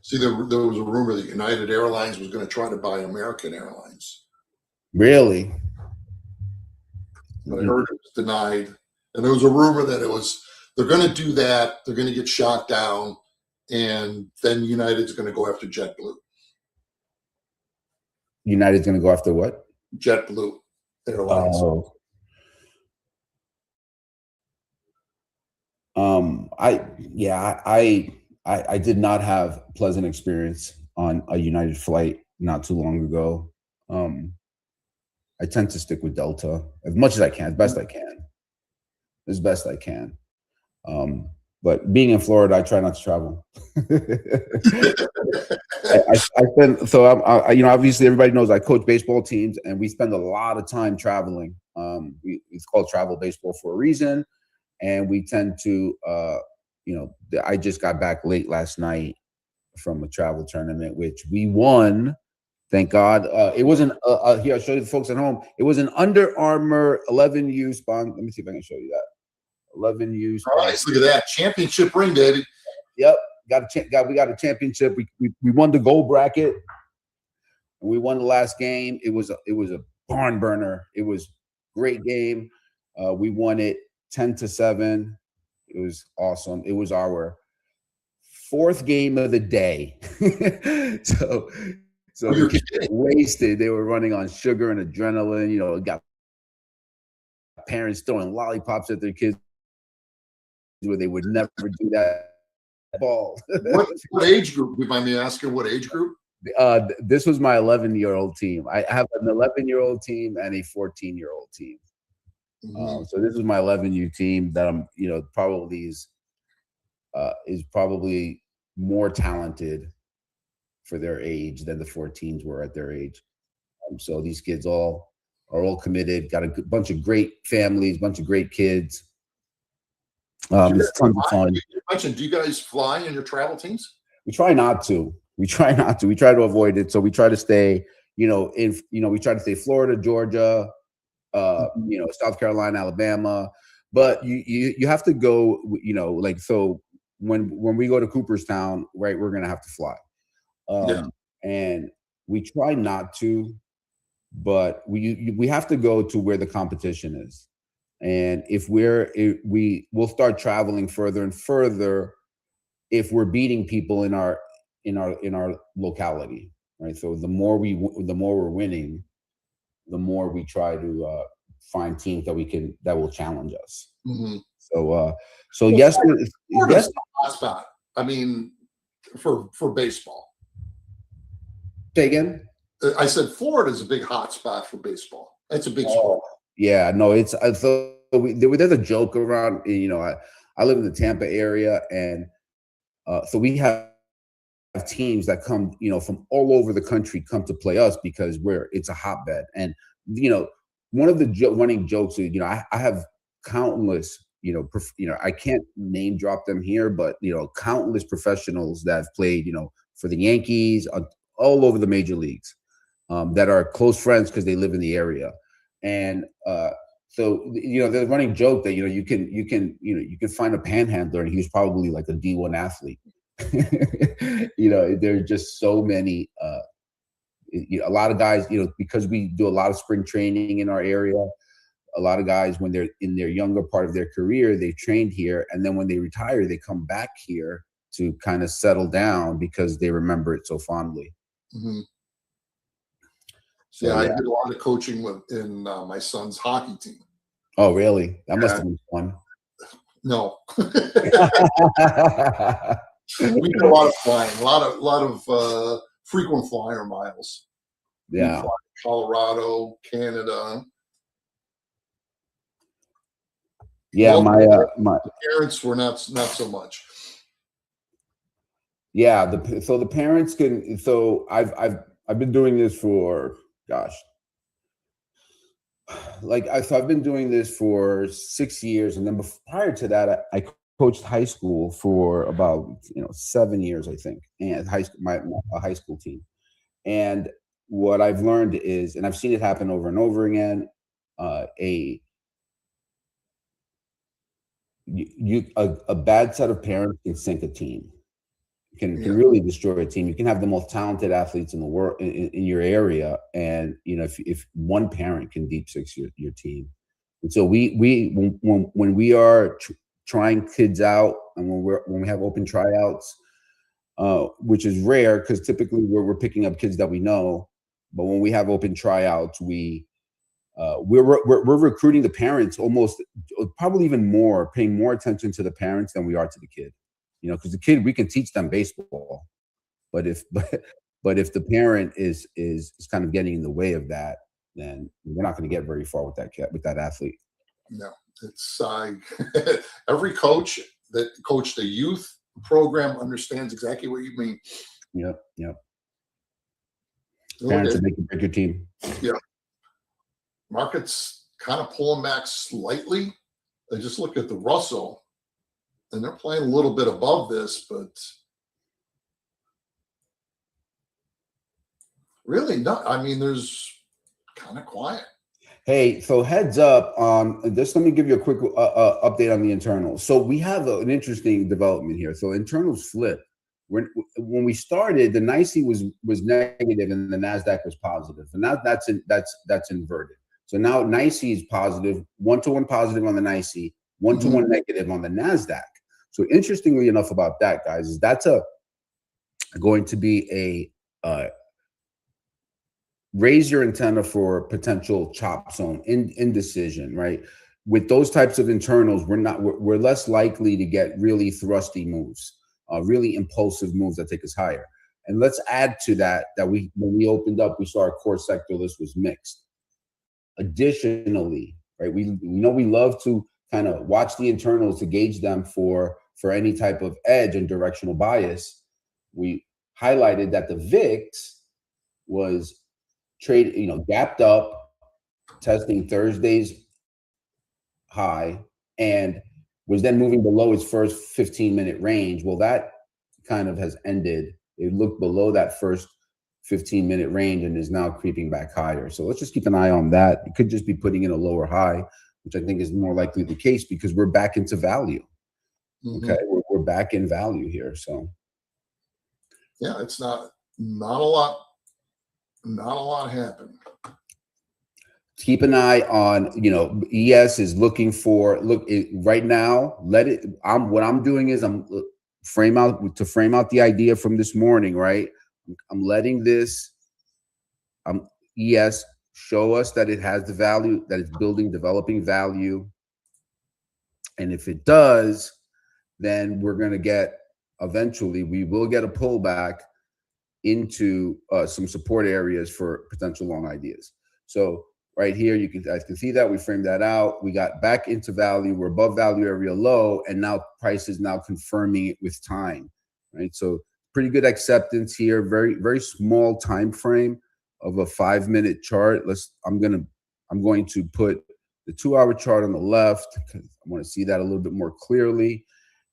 See, there was a rumor that United Airlines was going to try to buy American Airlines. Really? But I heard it was denied. And there was a rumor that they're going to do that. They're going to get shot down. And then United's going to go after JetBlue. United's going to go after what? JetBlue Airlines. Oh. I did not have pleasant experience on a United flight not too long ago. I tend to stick with Delta as much as I can, as best I can. But being in Florida, I try not to travel. I spend, so obviously everybody knows I coach baseball teams, and we spend a lot of time traveling. It's called travel baseball for a reason. And we tend to, I just got back late last night from a travel tournament, which we won. Thank God. It wasn't, here, I'll show you the folks at home. It was an Under Armour 11U sponsor. Let me see if I can show you that. 11U sponsor. Nice. Look at that. Championship ring, baby. Yep. We got a championship. We won the gold bracket. We won the last game. It was a barn burner. It was a great game. We won it 10-7. It was awesome. It was our fourth game of the day. so the kids were wasted. They were running on sugar and adrenaline. Got parents throwing lollipops at their kids where they would never do that ball. What age group? If I may ask you, what age group? This was my 11-year-old team. I have an 11-year-old team and a 14-year-old team. Mm-hmm. So this is my 11U team that I'm, probably is probably more talented for their age than the 14s were at their age. So these kids are all committed, got a bunch of great families, bunch of great kids. It's tons of fun. Do you guys fly in your travel teams? We try not to. We try to avoid it. So we try to stay, we try to stay Florida, Georgia, South Carolina, Alabama, but you have to go, so when we go to Cooperstown, right, we're going to have to fly. And we try not to, but we have to go to where the competition is. And if we'll start traveling further and further if we're beating people in our locality, right? So the more we're winning, the more we try to find teams that will challenge us. Mm-hmm. So yes, Florida's a hot spot. I mean, for baseball. Say again? I said Florida's a big hot spot for baseball. It's a big sport. Yeah, no, it's so there's a joke around. I live in the Tampa area, and so we have teams that come, from all over the country come to play us because it's a hotbed. And, one of the running jokes is, I have countless, I can't name drop them here, but, countless professionals that have played, for the Yankees, all over the major leagues, that are close friends because they live in the area. And, so there's a running joke that you can find a panhandler and he's probably like a D1 athlete. There's just so many. A lot of guys, because we do a lot of spring training in our area. A lot of guys, when they're in their younger part of their career, they trained here, and then when they retire, they come back here to kind of settle down because they remember it so fondly. Mm-hmm. So, I did a lot of coaching in my son's hockey team. Oh, really? That must have been fun. No. We did a lot of flying, a lot of frequent flyer miles. Yeah. Colorado, Canada. Yeah, well, my parents were not so much. Yeah, the parents can. So I've been doing this for, gosh, I've been doing this for 6 years, and then prior to that, I coached high school for about 7 years, I think, and high school, my high school team. And what I've learned is, and I've seen it happen over and over again, a bad set of parents can sink a team, can really destroy a team. You can have the most talented athletes in the world in your area, and if one parent can deep six your team. And so when we are trying kids out, and when we have open tryouts, which is rare because typically we're picking up kids that we know, but when we have open tryouts, we're recruiting the parents almost, probably even more, paying more attention to the parents than we are to the kid. Because the kid, we can teach them baseball, but if the parent is kind of getting in the way of that, then we're not going to get very far with that athlete. No, it's every coach that coached a youth program understands exactly what you mean. Yep. Parents are making break your team. Yeah. Market's kind of pulling back slightly. I just look at the Russell, and they're playing a little bit above this, but really not. I mean, there's kind of quiet. Hey, so heads up on just, let me give you a quick update on the internals. So we have an interesting development here. So internals flip. When we started, the NYSE was negative and the NASDAQ was positive. And now that's inverted. So now NYSE is positive, 1-to-1 positive on the NYSE, 1-to-1 negative on the NASDAQ. So interestingly enough about that, guys, is that's going to be a raise your antenna for potential chop zone, indecision, right? With those types of internals, we're less likely to get really thrusty moves, really impulsive moves that take us higher. And let's add to that when we opened up, we saw our core sector list was mixed. Additionally, right, we know we love to kind of watch the internals to gauge them for any type of edge and directional bias. We highlighted that the VIX was gapped up, testing Thursday's high, and was then moving below its first 15-minute range. Well, that kind of has ended. It looked below that first 15-minute range and is now creeping back higher. So let's just keep an eye on that. It could just be putting in a lower high, which I think is more likely the case because we're back into value. Okay, we're back in value here. So yeah, it's not a lot happened. Keep an eye on, ES is looking for, right now, what I'm doing is I'm frame out the idea from this morning, right? I'm letting this ES show us that it has the value, that it's developing value. And if it does, then we will get a pullback into some support areas for potential long ideas. So right here, you guys can see that we framed that out. We got back into value. We're above value area low, and now price is now confirming it with time, right? So pretty good acceptance here. Very, very small time frame of a 5-minute chart. I'm going to put the 2-hour chart on the left because I want to see that a little bit more clearly.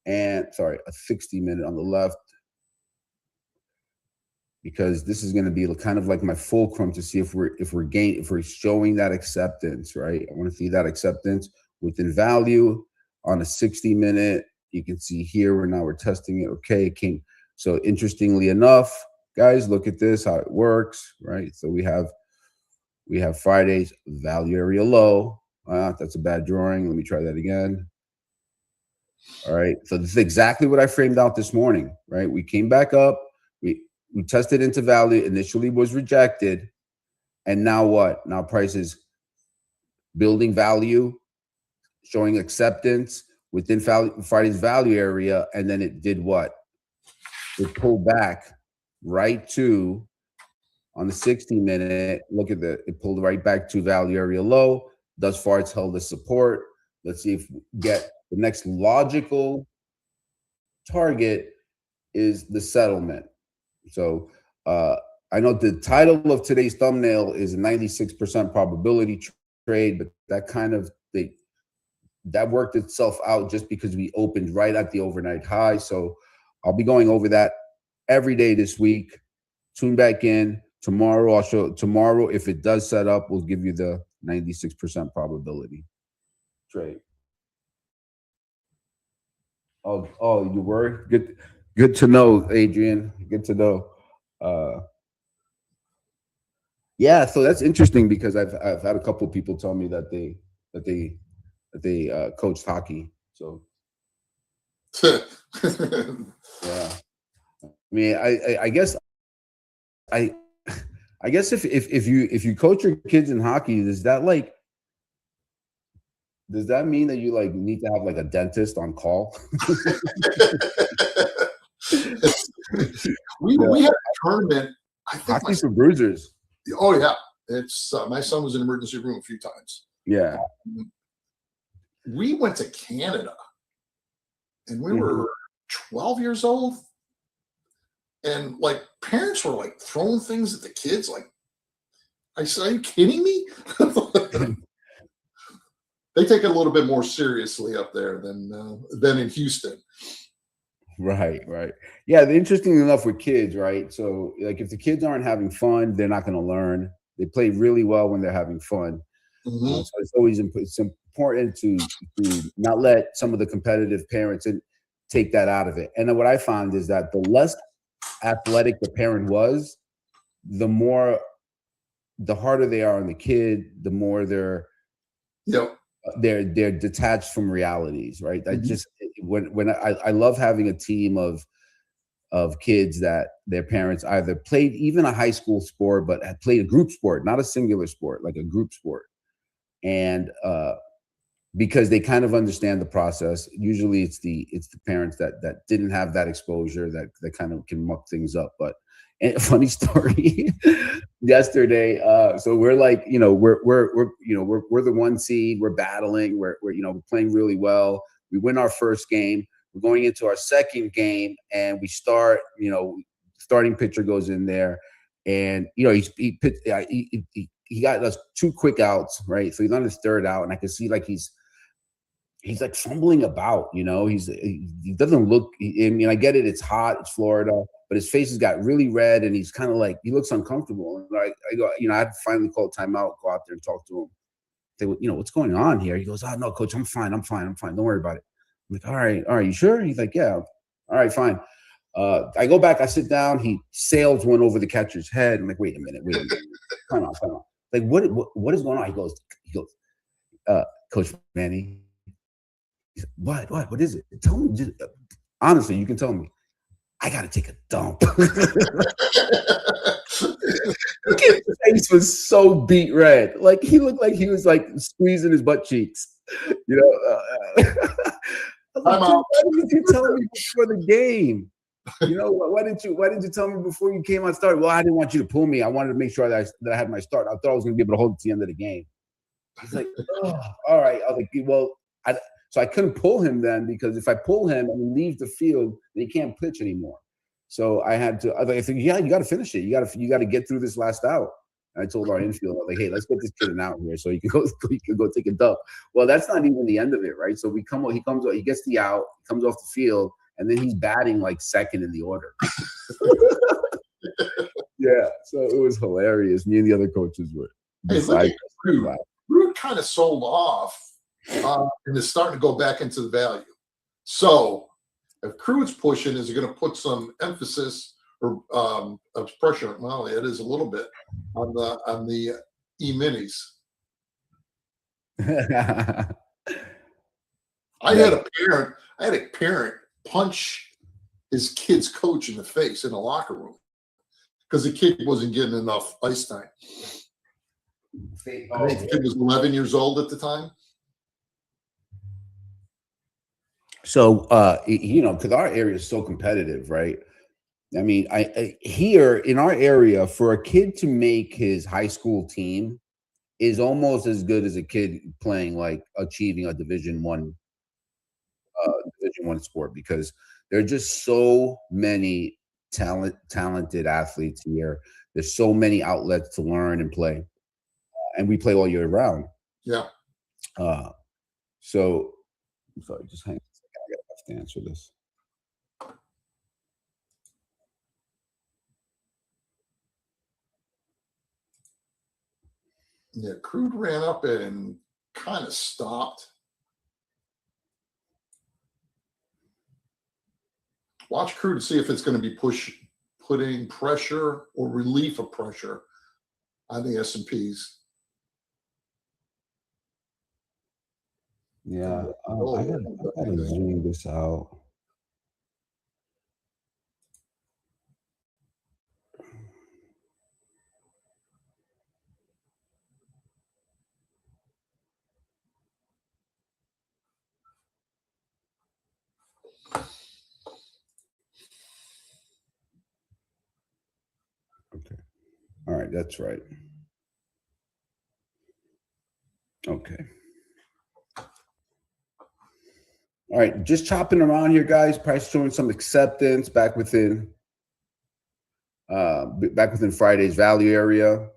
And sorry, a 60-minute on the left, because this is going to be kind of like my fulcrum to see if we're showing that acceptance, right? I want to see that acceptance within value on a 60-minute. You can see here we're testing it. Okay, it came. So interestingly enough, guys, look at this, how it works, right? So we have Friday's value area low. That's a bad drawing. Let me try that again. All right. So this is exactly what I framed out this morning, right? We came back up. We tested into value, initially was rejected. And now what? Now price is building value, showing acceptance within Friday's value area. And then it did what? It pulled back right to, on the 60-minute, look at it pulled right back to value area low. Thus far, it's held as support. Let's see if we get the next logical target is the settlement. So I know the title of today's thumbnail is a 96% probability trade, but that worked itself out just because we opened right at the overnight high. So I'll be going over that every day this week. Tune back in tomorrow. I'll show tomorrow if it does set up. We'll give you the 96% probability trade. Oh, you were good to know, Adrian. Good to know. Yeah, so that's interesting because I've had a couple of people tell me that they coached hockey. So yeah, I mean, I guess if you coach your kids in hockey, does that mean that you need to have a dentist on call? We had a tournament. I think hockey's for bruisers. Oh yeah, it's my son was in the emergency room a few times. Yeah, we went to Canada, and we were 12 years old, and parents were throwing things at the kids. I said, "Are you kidding me?" They take it a little bit more seriously up there than in Houston. Right. Yeah, interesting enough with kids, right? So if the kids aren't having fun, they're not going to learn. They play really well when they're having fun. So it's always important to not let some of the competitive parents take that out of it. And then what I found is that the less athletic the parent was, the harder they are on the kid, the more they're detached from realities, right? I just I love having a team of kids that their parents either played even a high school sport, but had played a group sport, not a singular sport, like a group sport. And because they kind of understand the process. Usually it's the parents that didn't have that exposure that kind of can muck things up. But and a funny story yesterday. So we're we're the 1 seed. We're battling. We're playing really well. We win our first game. We're going into our second game, and we start. Starting pitcher goes in there, and he got us 2 quick outs, right? So he's on his third out, and I can see he's fumbling about. He doesn't look. I mean, I get it. It's hot. It's Florida, but his face has got really red, and he's kind of he looks uncomfortable. And I go, I had to finally call timeout, go out there and talk to him. Say, what's going on here? He goes, oh no, coach, I'm fine. Don't worry about it. I'm like, all right, you sure? He's like, yeah. All right, fine. I go back, I sit down. He sails one over the catcher's head. I'm like, wait a minute. Time out. Like, what is going on? He goes, Coach Manny. What is it? Tell me. Just, honestly, you can tell me. I got to take a dump. His face was so beat red. He looked like he was squeezing his butt cheeks. I was like, why didn't you tell me before the game? Why didn't you tell me before you came on start? Well, I didn't want you to pull me. I wanted to make sure that I had my start. I thought I was going to be able to hold it to the end of the game. He's like, oh, all right. I was like, well, so I couldn't pull him then, because if I pull him and he leaves the field, then he can't pitch anymore. So I had to. I think, yeah, you got to finish it. You got to get through this last out. And I told our infield, like, hey, let's get this kid an out here so he can go. He can go take a dump. Well, that's not even the end of it, right? So he comes, he gets the out, comes off the field, and then he's batting like second in the order. Yeah, so it was hilarious. Me and the other coaches were. Hey, look at Crude. Crude kind of sold off, and is starting to go back into the value. So if Crude's pushing, is it going to put some emphasis or of pressure? Well, it is a little bit on the E-minis. I had a parent punch his kid's coach in the face in the locker room because the kid wasn't getting enough ice time. I think the kid was 11 years old at the time. So, because our area is so competitive, right? I mean, I here in our area, for a kid to make his high school team is almost as good as a kid playing, like, achieving a Division One sport, because there are just so many talented athletes here. There's so many outlets to learn and play, and we play all year round. Yeah. So, I'm sorry, just hang on a second. I have to answer this. Yeah, Crude ran up and kind of stopped. Watch Crude to see if it's going to be putting pressure or relief of pressure on the S&Ps. Yeah, I gotta zoom this out. Okay. All right, that's right. Okay. All right, just chopping around here, guys. Price showing some acceptance back within Friday's value area.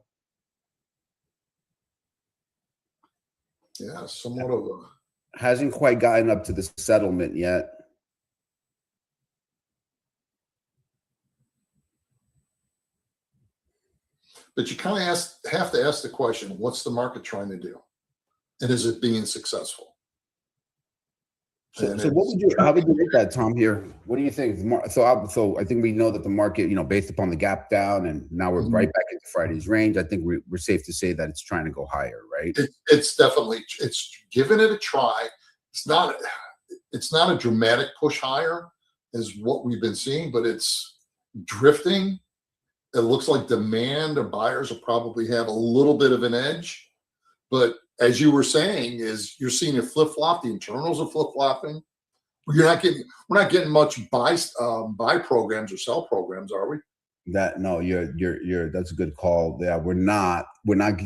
Yeah, somewhat of a hasn't quite gotten up to the settlement yet. But you kind of have to ask the question, what's the market trying to do? And is it being successful? So how would you rate that, Tom, here? What do you think? So I think we know that the market, based upon the gap down, and now we're right back into Friday's range. I think we're safe to say that it's trying to go higher, right? It's giving it a try. It's not a dramatic push higher as what we've been seeing, but it's drifting. It looks like demand or buyers will probably have a little bit of an edge. But as you were saying, you're seeing it flip flop. The internals are flip flopping. We're not getting much buy programs or sell programs, are we? That's a good call. Yeah, we're not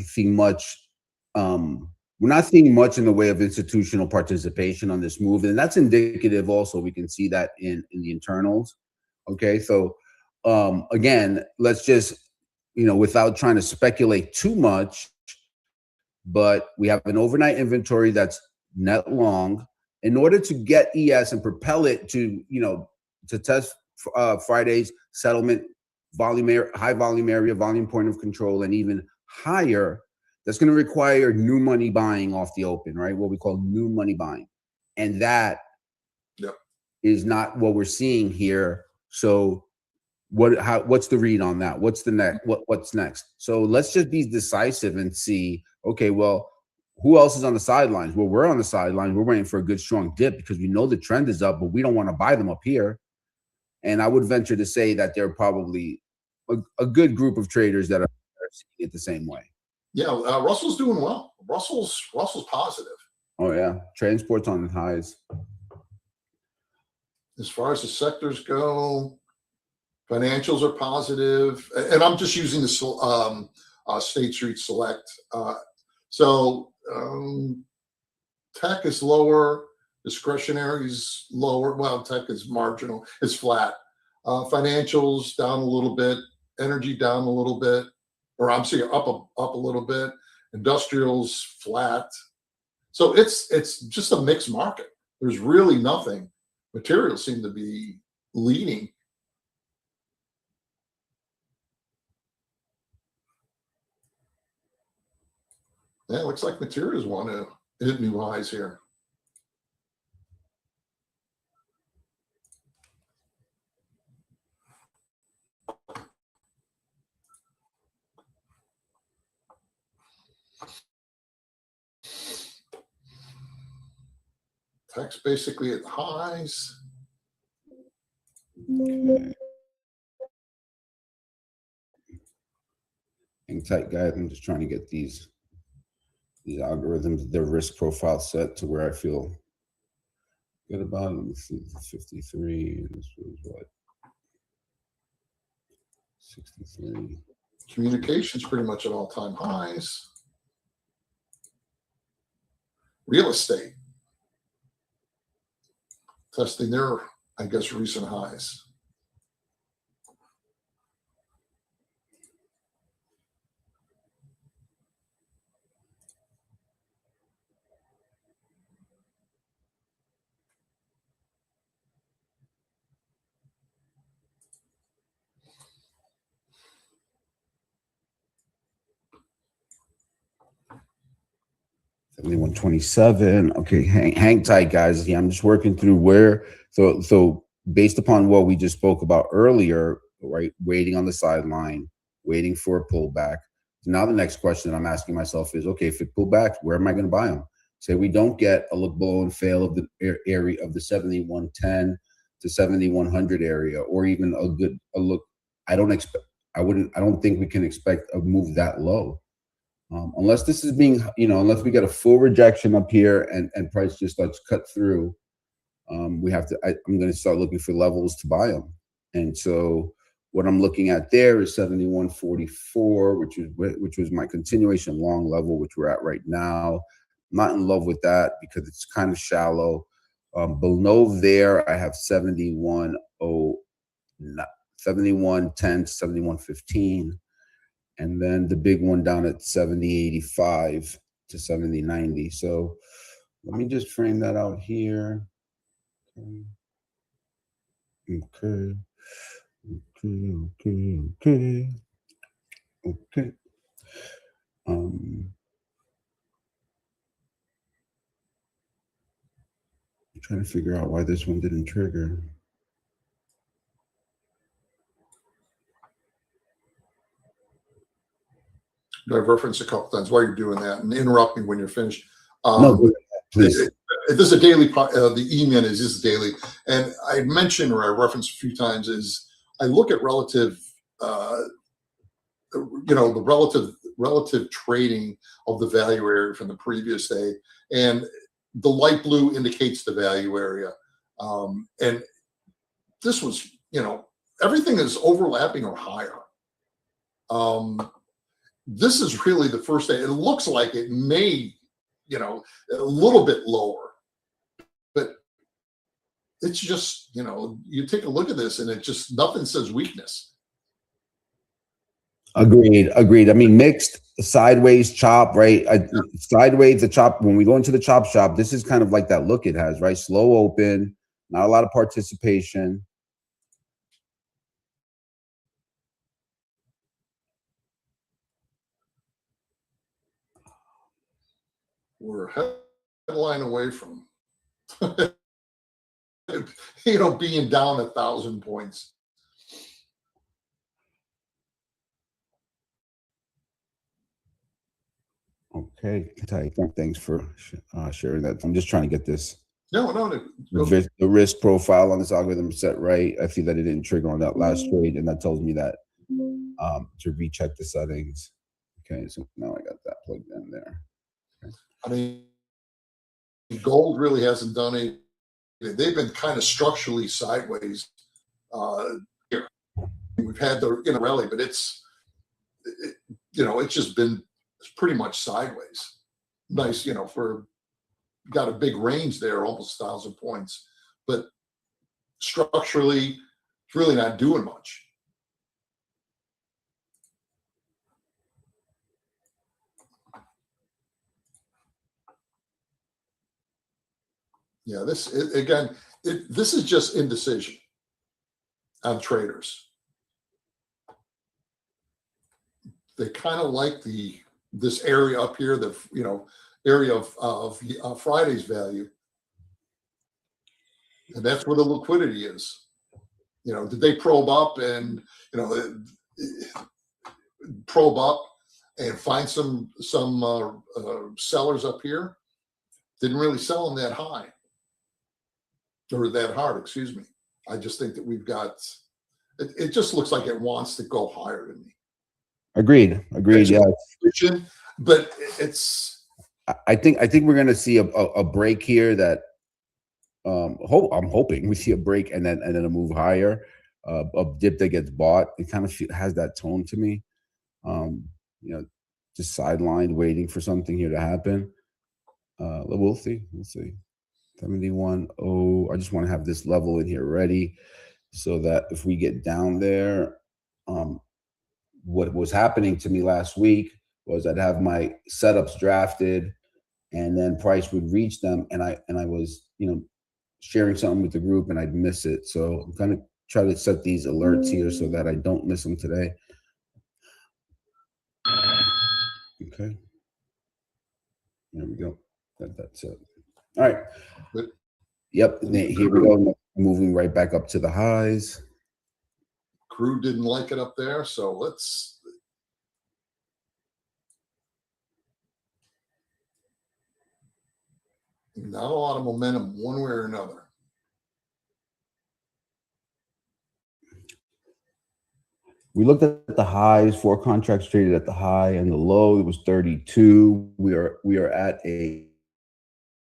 seeing much. We're not seeing much in the way of institutional participation on this move, and that's indicative. Also, we can see that in the internals. Okay, so again, let's just without trying to speculate too much. But we have an overnight inventory that's net long. In order to get ES and propel it to test Friday's settlement high volume area, volume point of control, and even higher, that's going to require new money buying off the open, right? What we call new money buying, and that is not what we're seeing here. So what's the read on that? What's the next? What's next? So let's just be decisive and see. Okay, well, who else is on the sidelines? Well, we're on the sidelines. We're waiting for a good strong dip because we know the trend is up, but we don't want to buy them up here. And I would venture to say that there are probably a good group of traders that are seeing it the same way. Yeah, Russell's doing well. Russell's positive. Oh yeah, transport's on the highs. As far as the sectors go, financials are positive, and I'm just using the State Street Select. So tech is lower, discretionary is lower. Well, tech is marginal. It's flat. Financials down a little bit, energy down a little bit, or I'm sorry, up a little bit. Industrials flat. So it's just a mixed market. There's really nothing. Materials seem to be leading. Yeah, it looks like materials want to hit new highs here. Tech's basically at highs. Hang tight, guys. I'm just trying to get these algorithms, their risk profile set to where I feel good about it. Let me see, 53. This was what? 63. Communications pretty much at all-time highs. Real estate testing their, I guess, recent highs. $71.27. Okay, hang tight, guys. Yeah, I'm just working through where. So based upon what we just spoke about earlier, right? Waiting on the sideline, waiting for a pullback. Now the next question that I'm asking myself is, okay, if it pull back, where am I going to buy them? Say we don't get a look below and fail of the area of the 7110 to 7100 area, or even a look. I don't think we can expect a move that low. Unless this is being, unless we get a full rejection up here and price just starts cut through, we have to, I'm going to start looking for levels to buy them. And so what I'm looking at there is 71.44, which was my continuation long level, which we're at right now. I'm not in love with that because it's kind of shallow. Below there, I have 71.10 to 71.15. And then the big one down at 70.85 to 70.90. So let me just frame that out here. Okay. I'm trying to figure out why this one didn't trigger. I've referenced a couple times while you're doing that, and interrupt me when you're finished. No, please. This is a daily. The E-min is just daily, and I mentioned, or I referenced a few times, is I look at relative, the relative trading of the value area from the previous day, and the light blue indicates the value area, and this was, everything is overlapping or higher. This is really the first day. It looks like it may, a little bit lower, but it's just, you take a look at this and it just, nothing says weakness. Agreed. I mean, mixed, sideways chop, right? Sideways, the chop, when we go into the chop shop, this is kind of like that look it has, right? Slow open, not a lot of participation. We're a headline away from, being down 1,000 points. Okay, thanks for sharing that. I'm just trying to get this. No. The risk profile on this algorithm set right. I see that it didn't trigger on that last trade, and that tells me that to recheck the settings. Okay, so now I got that plugged in there. Okay. I mean, gold really hasn't done it. They've been kind of structurally sideways here. We've had the rally, but it's just been pretty much sideways. Nice, got a big range there, almost 1,000 points, but structurally It's really not doing much. Yeah, this is just indecision on traders. They kind of like this area up here, the area of Friday's value, and that's where the liquidity is. Did they probe up and find some sellers up here? Didn't really sell them that high or that hard. Excuse me. I just think that we've got. It just looks like it wants to go higher to me. Agreed. Yeah. But it's. I think we're going to see a break here that. I'm hoping we see a break and then a move higher, a dip that gets bought. It kind of has that tone to me. Just sidelined, waiting for something here to happen. We'll see. 71.0. I just want to have this level in here ready, so that if we get down there, what was happening to me last week was I'd have my setups drafted, and then price would reach them, and I was sharing something with the group, and I'd miss it. So I'm going to try to set these alerts here so that I don't miss them today. Okay. There we go. That's it. All right. Good. Yep. Here we go. Moving right back up to the highs. Crude didn't like it up there, so let's. Not a lot of momentum one way or another. We looked at the highs. 4 contracts traded at the high and the low. It was 32. We are at a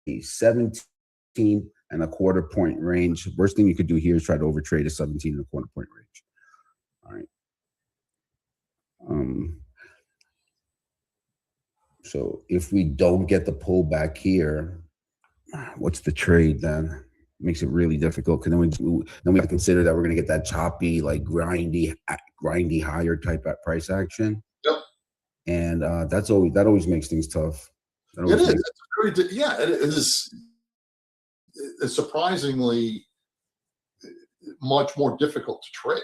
17.25 point range. Worst thing you could do here is try to overtrade a 17.25 point range. All right. So if we don't get the pullback here, what's the trade then? Makes it really difficult, because then we have to consider that we're going to get that choppy, like grindy higher type of price action. Yep. And that always makes things tough. It is. It is. It's surprisingly much more difficult to trade.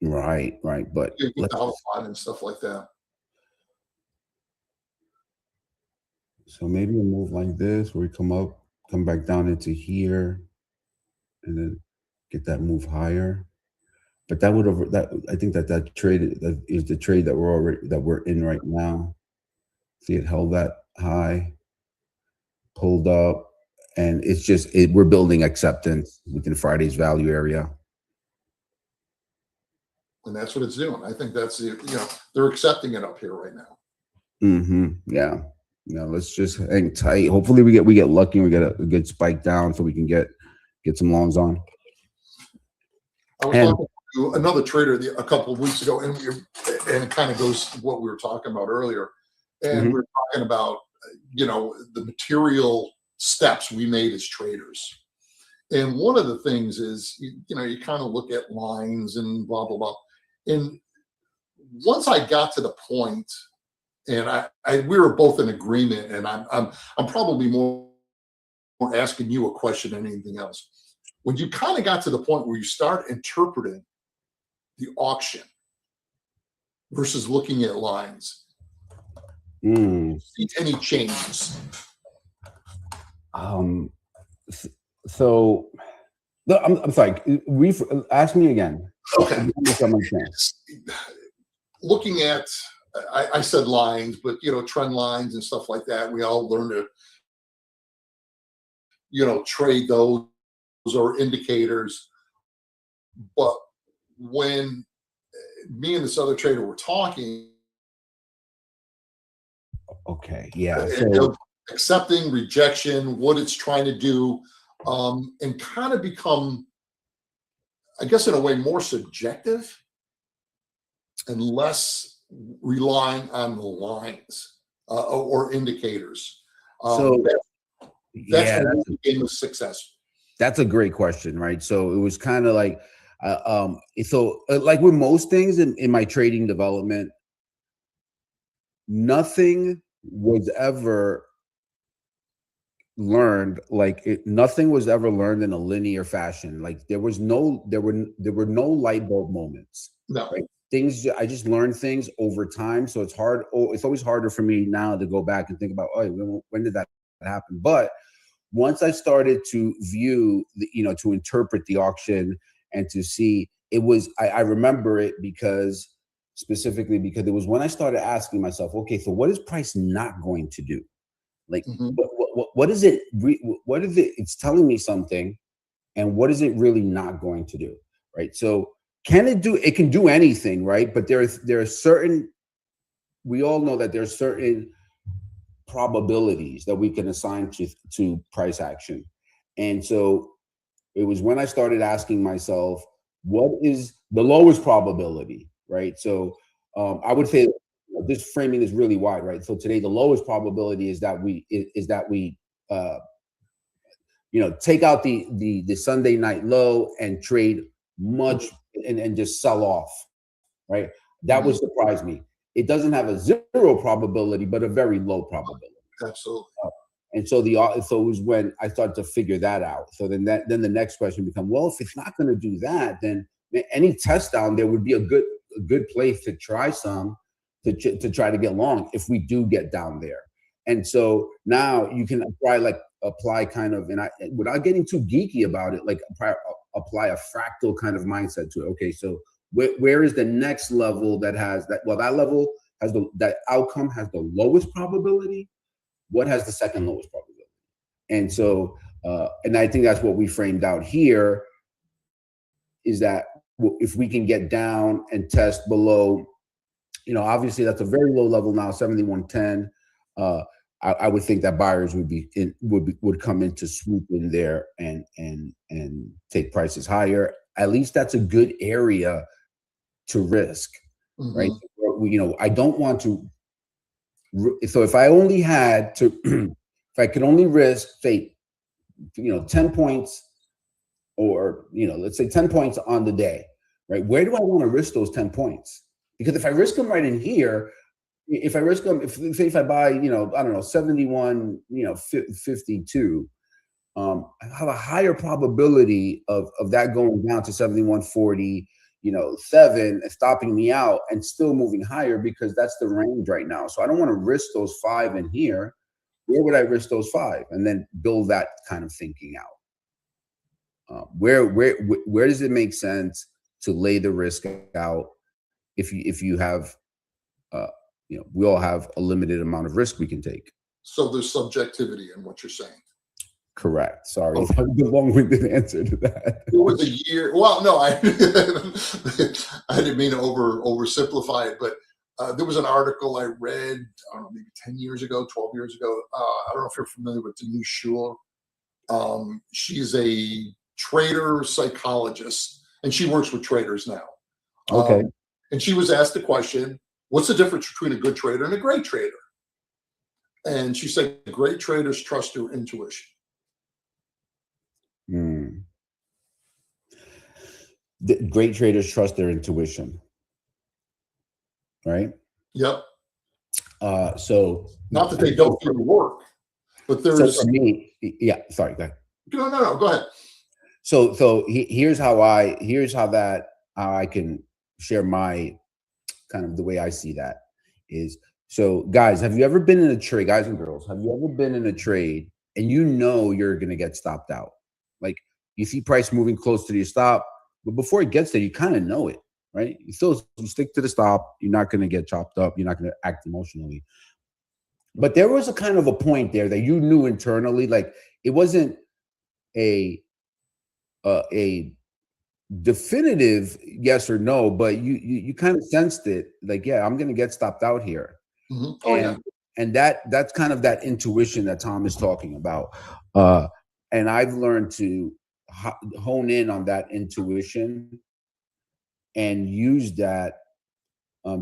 Right. But and stuff like that. So maybe a move like this, where we come back down into here, and then get that move higher. But I think that trade that is the trade that we're in right now. See, it held that high, pulled up, and we're building acceptance within Friday's value area. And that's what it's doing. I think that's they're accepting it up here right now. Yeah. Let's just hang tight. Hopefully we get lucky and we get a good spike down so we can get some longs on. I was talking to another trader a couple of weeks ago, and it kind of goes to what we were talking about earlier. And we were talking about the material steps we made as traders. And one of the things is you kind of look at lines and blah blah blah. And once I got to the point, and we were both in agreement, and I'm probably more asking you a question than anything else. When you kind of got to the point where you start interpreting the auction versus looking at lines, see any changes? So, no, I'm sorry. Ask me again. Okay. Looking at, I said lines, but trend lines and stuff like that. We all learn to, trade those or indicators. But when me and this other trader were talking, okay, yeah, accepting, rejection, what it's trying to do, and kind of become, I guess, in a way, more subjective and less relying on the lines or indicators. That's a game of success. That's a great question, right? So it was kind of like Like with most things in my trading development, nothing was ever learned nothing was ever learned in a linear fashion. Like there were no light bulb moments, No. right? Things I just learned things over time, so it's always harder for me now to go back and think about, oh, when did that happen? But once I started to view to interpret the auction and to see, I remember it specifically because it was when I started asking myself, okay, so what is price not going to do? Like, Hmm. what is it? What is it? It's telling me something, and what is it really not going to do? Right. So, it can do anything, right? But there are certain. We all know that there are certain probabilities that we can assign to price action, and so it was when I started asking myself, what is the lowest probability, right? So, I would say this framing is really wide, right? So today, the lowest probability is that we uh, take out the Sunday night low and trade much and just sell off, right? That would Hmm. surprise me. It doesn't have a zero probability, but a very low probability. Absolutely. And so so it was when I started to figure that out. So then the next question become, well, if it's not going to do that, then any test down there would be a good place to try some to try to get long if we do get down there. And so now you can apply kind of, and without getting too geeky about it, like apply a fractal kind of mindset to it. Okay, so where is the next level that has that? Well, that level that outcome has the lowest probability. What has the second lowest probability? And so, and I think that's what we framed out here is that if we can get down and test below, obviously that's a very low level now, 7110. I would think that buyers would come in to swoop in there and take prices higher. At least that's a good area to risk, right? Hmm. I don't want to. So if I only had to, if I could only risk, say, 10 points or, let's say 10 points on the day, right? Where do I want to risk those 10 points? Because if I risk them right in here, if I risk them, if I buy, I don't know, 71, 52, I have a higher probability of that going down to 71.40, 7 and stopping me out and still moving higher because that's the range right now. So I don't want to risk those 5 in here. Where would I risk those 5? And then build that kind of thinking out. Where does it make sense to lay the risk out if you have uh, we all have a limited amount of risk we can take. So there's subjectivity in what you're saying. Correct. Sorry, Okay. that was a long-winded answer to that. There was a year. Well, no, I I didn't mean to oversimplify it, but there was an article I read, I don't know, maybe 10 years ago, 12 years ago. I don't know if you're familiar with Denise Schuler. She's a trader psychologist, and she works with traders now. Okay. And she was asked the question, what's the difference between a good trader and a great trader? And she said, great traders trust their intuition. Hmm. Great traders trust their intuition, right? Yep. So Not that they don't do the work, but so there's for me, yeah. Sorry, go ahead. no, go ahead. So here's how I can share my kind of the way I see that is, so guys, have you ever been in a trade, guys and girls, have you ever been in a trade and you're going to get stopped out? Like you see price moving close to your stop, but before it gets there, you kind of know it, right? You stick to the stop. You're not going to get chopped up. You're not going to act emotionally. But there was a kind of a point there that you knew internally, like it wasn't a a definitive yes or no, but you kind of sensed it, like, yeah, I'm gonna get stopped out here. Mhm. Oh yeah. And that's kind of that intuition that Tom is talking about. Uh and I've learned to hone in on that intuition and use that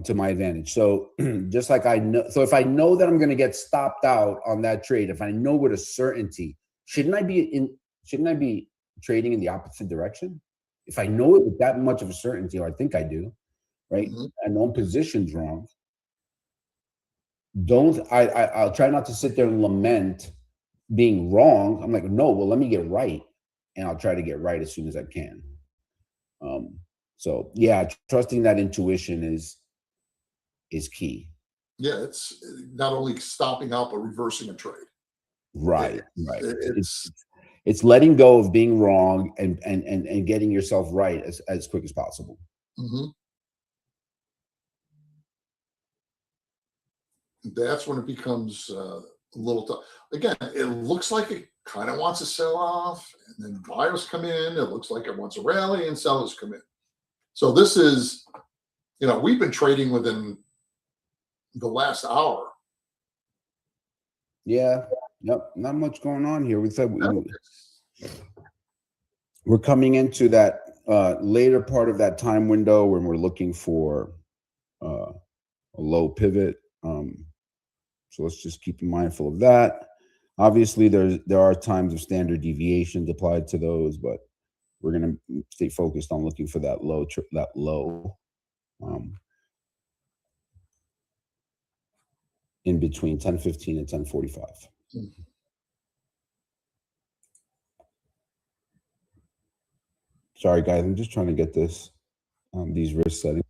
to my advantage. So just like I know, so if I know that I'm going to get stopped out on that trade, if I know with a certainty, shouldn't I be trading in the opposite direction? if I know it with that much of a certainty, or I think I do, right? Mhm. I know position's wrong. I'll try not to sit there and lament being wrong. I'm like, no, well, let me get right, and I'll try to get right as soon as I can. So yeah, trusting that intuition is key. Yeah, it's not only stopping out but reversing a trade. Right, It's, right. it's It's letting go of being wrong and getting yourself right as quick as possible. mhm. That's when it becomes a little tough. Again, it looks like it kind of wants to sell off, and then buyers come in. It looks like it wants a rally, and sellers come in. So this is, we've been trading within the last hour. Yeah, yep. Not much going on here. We said No, we're coming into that later part of that time window when we're looking for a low pivot. So let's just keep mindful of that. Obviously, there are times of standard deviations applied to those, but we're going to stay focused on looking for that low um, in between 10:15 and 10:45. Sorry, guys, I'm just trying to get these wrist settings.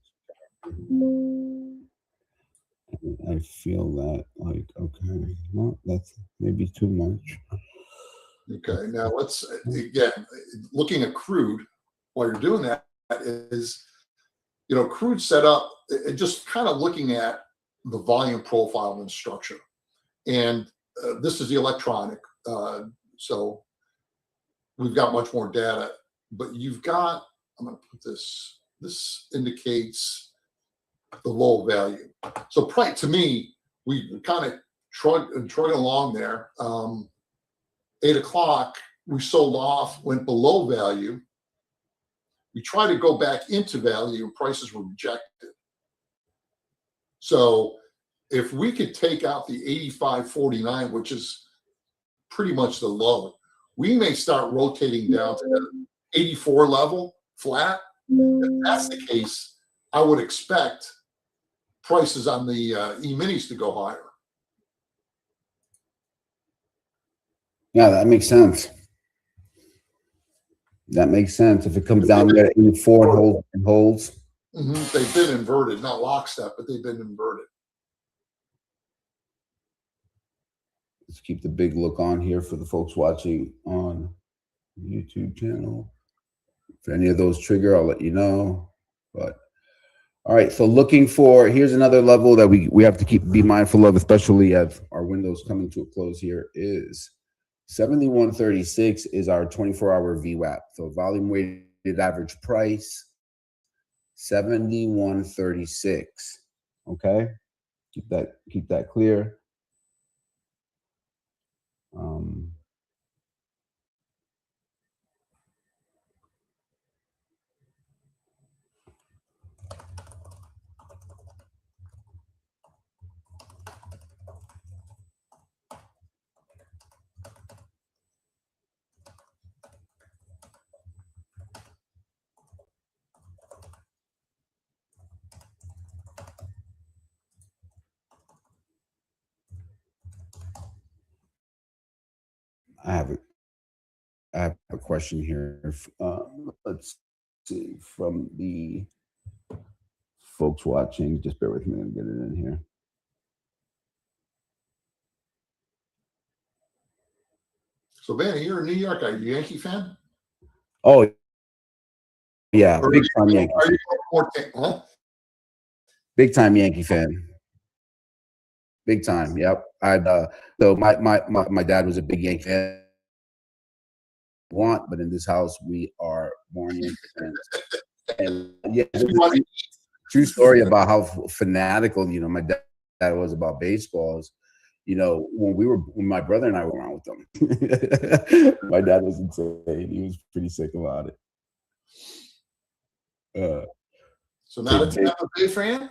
I feel that like, okay, well, that's maybe too much. Okay, now let's again looking at crude. While you're doing that, is crude set up just kind of looking at the volume profile and structure, and this is the electronic. So we've got much more data, but you've got. I'm going to put this. This indicates the low value. So price to me, we kind of trudging along there. 8 o'clock, we sold off, went below value. We tried to go back into value, and prices were rejected. So if we could take out the 85.49, which is pretty much the low, we may start rotating down to the 84 level flat. If that's the case, I would expect prices on the E-minis to go higher. Yeah, that makes sense. That makes sense. If it comes down there at 84 and holds. Mm-hmm. They've been inverted, not lockstep, but they've been inverted. Let's keep the big look on here for the folks watching on the YouTube channel. If any of those trigger, I'll let you know. But all right, so looking for, here's another level that we have to be mindful of, especially as our window's coming to a close here, is 71.36 is our 24-hour VWAP. So volume weighted average price, 71.36. Okay, keep that clear. I have a question here. Let's see, from the folks watching. Just bear with me and get it in here. So, Vanny, you're in New York. Are you a Yankee fan? Oh, yeah, big time Yankee. Huh? Big time Yankee fan. Big time. Yep. So my dad was a big Yankee fan. But in this house we are born Yankee fans. And yeah, true story about how fanatical my dad was about baseballs. When my brother and I were around with them, my dad was insane. He was pretty sick about it. So not a Tampa Bay fan?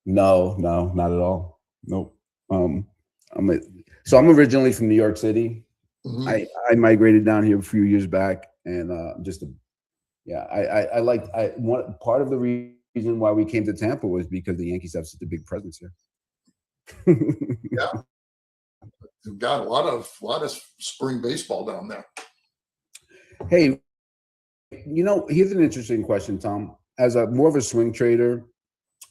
No, not at all. Nope. I'm originally from New York City. Mm-hmm. I migrated down here a few years back, and just a Yeah, I like one part of the reason why we came to Tampa was because the Yankees have such a big presence here. Yeah, we've got a lot of spring baseball down there. Hey, here's an interesting question, Tom. As a more of a swing trader,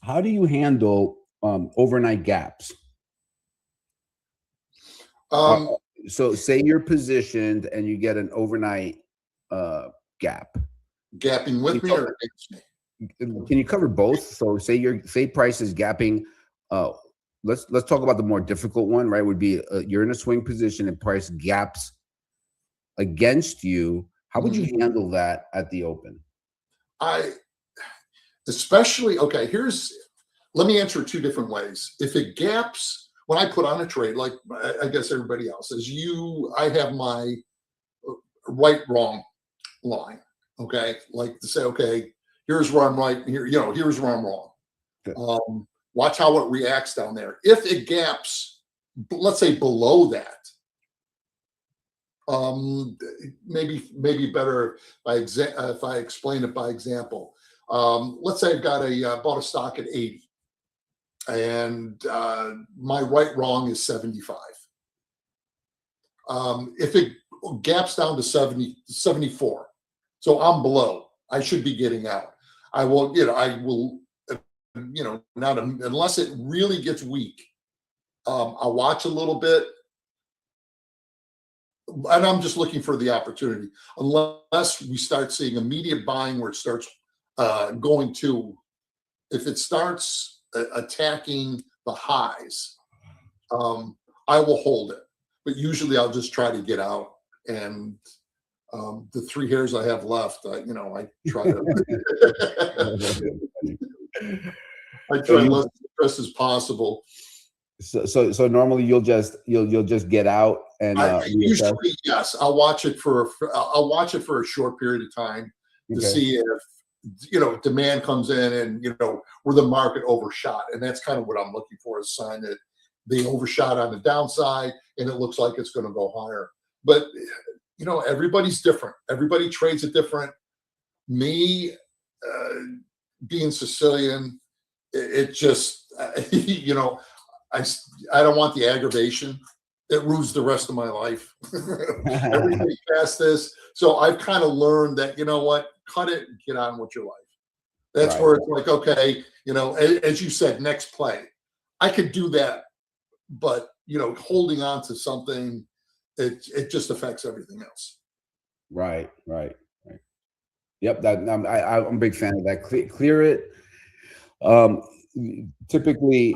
how do you handle overnight gaps? Uh, Um, so, say you're positioned and you get an overnight uh, gap. Gapping Can you, with me or against me? can you cover both? So, say price is gapping. Uh, let's talk about the more difficult one. Right, would be you're in a swing position and price gaps against you. How would you Mhm. handle that at the open? I especially okay. Let me answer two different ways. If it gaps when I put on a trade, like I guess everybody else, I have my right wrong line. Okay, like to say, okay, here's where I'm right. Here's where I'm wrong. Okay. Watch how it reacts down there. If it gaps, let's say below that, um, maybe better if I explain it by example. Let's say I've got bought a stock at 80, and my right wrong is 75. If it gaps down to 74, so I'm below, I should be getting out. I will, not unless it really gets weak. I'll watch a little bit, and I'm just looking for the opportunity. Unless we start seeing immediate buying where it starts going to, if it starts attacking the highs, I will hold it. But usually I'll just try to get out. And the three hairs I have left, I try to I So try you less stress as possible. so normally you'll just get out and reassess. Usually, yes, I'll watch it for a short period of time to Okay. see if demand comes in and where the market overshot, and that's kind of what I'm looking for, a sign that they overshot on the downside and it looks like it's going to go higher. But everybody's different. Everybody trades it different. Me, uh, being Sicilian, it just I I don't want the aggravation. It ruins the rest of my life. Everything past this. So I've kind of learned that, you know what, cut it and get on with your life. That's Right. where it's like, okay, as you said, next play. I could do that, but holding on to something, it just affects everything else. Right. Right. Right. Yep. I'm a big fan of that. Clear it. Um, Typically,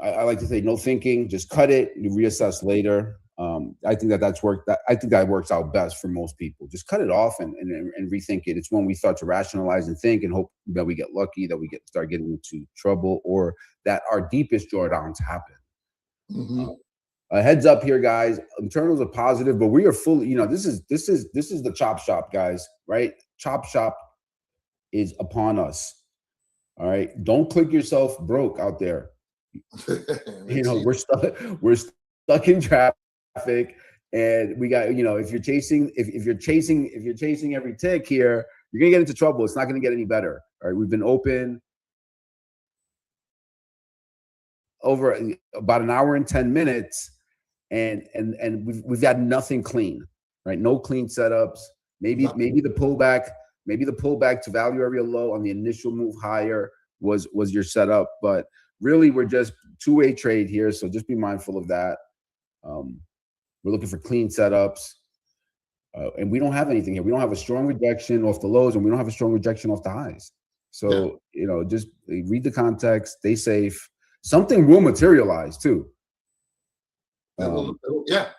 I like to say no thinking, just cut it. You reassess later. I think that's worked. I think that works out best for most people. Just cut it off and rethink it. It's when we start to rationalize and think and hope that we get lucky, that we start getting into trouble, or that our deepest drawdowns happen. Hmm. Heads up here, guys. Internals are positive, but we are fully. This is the chop shop, guys. Right? Chop shop is upon us. All right. Don't click yourself broke out there. It's easy. We're stuck in traffic, and we got if you're chasing if you're chasing every tick here, you're gonna get into trouble. It's not gonna get any better. All right. We've been open over about an hour and 10 minutes, and we've got nothing clean. Right. No clean setups. Maybe No, maybe the pullback. Maybe the pullback to value area low on the initial move higher was your setup, but really we're just two-way trade here, so just be mindful of that. Um, we're looking for clean setups, and we don't have anything here. We don't have a strong rejection off the lows, and we don't have a strong rejection off the highs. yeah, So just read the context, stay safe. Something will materialize too. Um, yeah,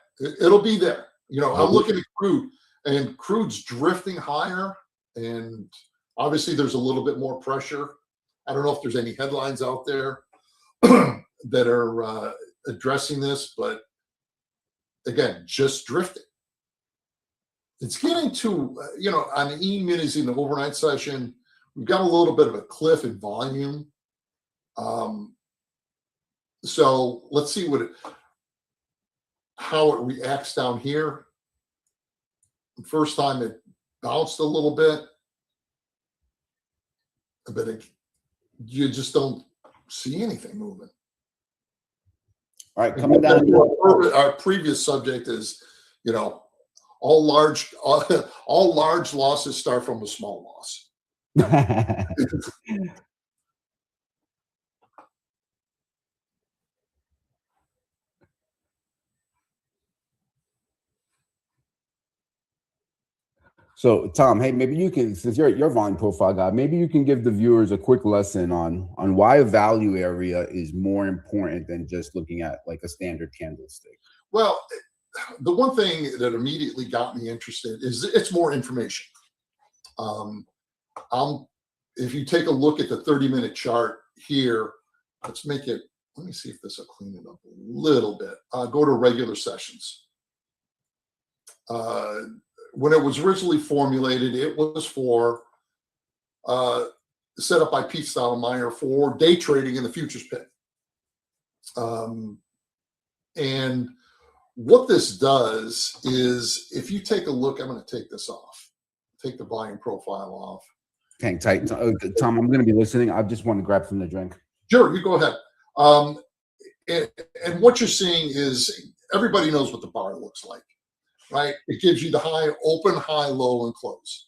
it'll be there. I'm uh, looking at crude, and crude's drifting higher, and obviously there's a little bit more pressure. I don't know if there's any headlines out there that are addressing this, but again, just drifting. It's getting to, on the E-minis in the overnight session, we've got a little bit of a cliff in volume. Um, so let's see how it reacts down here. The first time it bounced a little bit. but you just don't see anything moving. All right, coming down. Our previous subject is, all large losses start from a small loss. So, Tom, hey, maybe you can, since you're volume profile guy, maybe you can give the viewers a quick lesson on why a value area is more important than just looking at like a standard candlestick. Well, the one thing that immediately got me interested is it's more information. If you take a look at the 30-minute chart here, let me see if this will clean it up a little bit. Go to regular sessions. When it was originally formulated, it was for set up by Pete Stottlemyre for day trading in the futures pit. And what this does is, if you take a look, I'm going to take this off, take the volume profile off. Hang tight, Tom. I'm going to be listening. I just want to grab from the drink. Sure, you go ahead. And what you're seeing is everybody knows what the bar looks like. Right, it gives you the high, open, high, low, and close.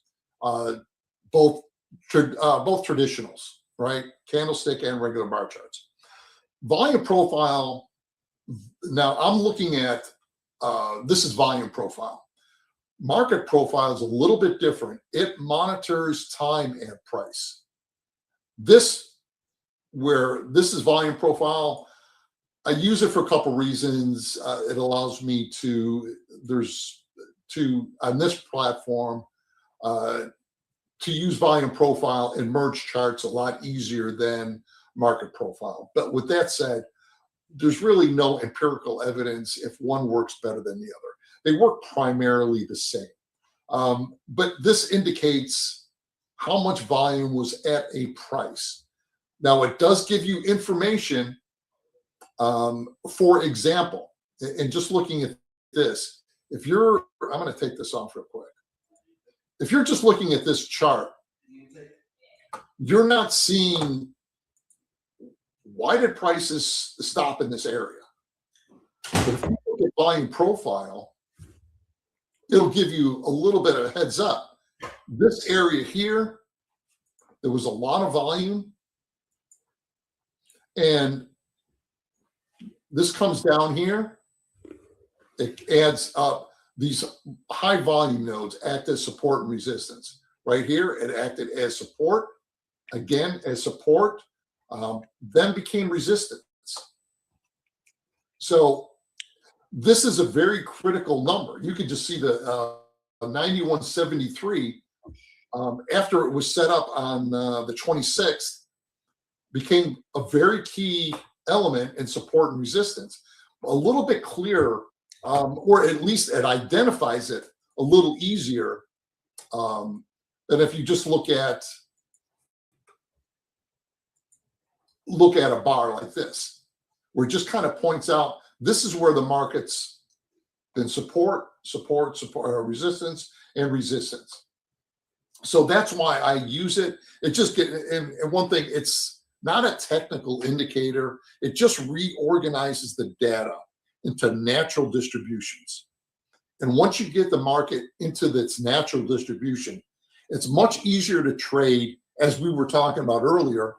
Both traditionals, right? Candlestick and regular bar charts. Volume profile. Now I'm looking at this is volume profile. Market profile is a little bit different. It monitors time and price. This is volume profile. I use it for a couple reasons. It allows me on this platform to use volume profile and merge charts a lot easier than market profile. But with that said, there's really no empirical evidence if one works better than the other. They work primarily the same. But this indicates how much volume was at a price. Now, it does give you information. For example, and just looking at this, I'm going to take this off real quick. If you're just looking at this chart, you're not seeing why did prices stop in this area. But if you look at volume profile, it'll give you a little bit of a heads up. This area here, there was a lot of volume, and this comes down here. It adds up. These high volume nodes act as support and resistance. Right here, it acted as support, again as support, then became resistance. So this is a very critical number. You can just see the 9173 after it was set up on the 26th became a very key element in support and resistance. A little bit clearer, or at least it identifies it a little easier than if you just look at a bar like this, where it just kind of points out this is where the market's been support, resistance, and resistance. So that's why I use it. It just and one thing, it's not a technical indicator. It just reorganizes the data into natural distributions. And once you get the market into its natural distribution, it's much easier to trade, as we were talking about earlier,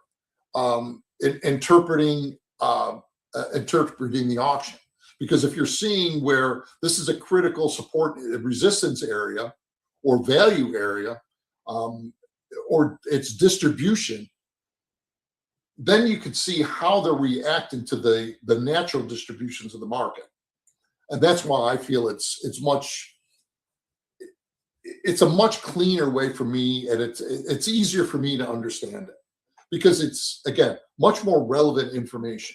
interpreting the auction. Because if you're seeing where this is a critical support resistance area or value area, or its distribution, then you could see how they're reacting to the natural distributions of the market. And that's why I feel it's a much cleaner way for me, and it's easier for me to understand it because it's, again, much more relevant information.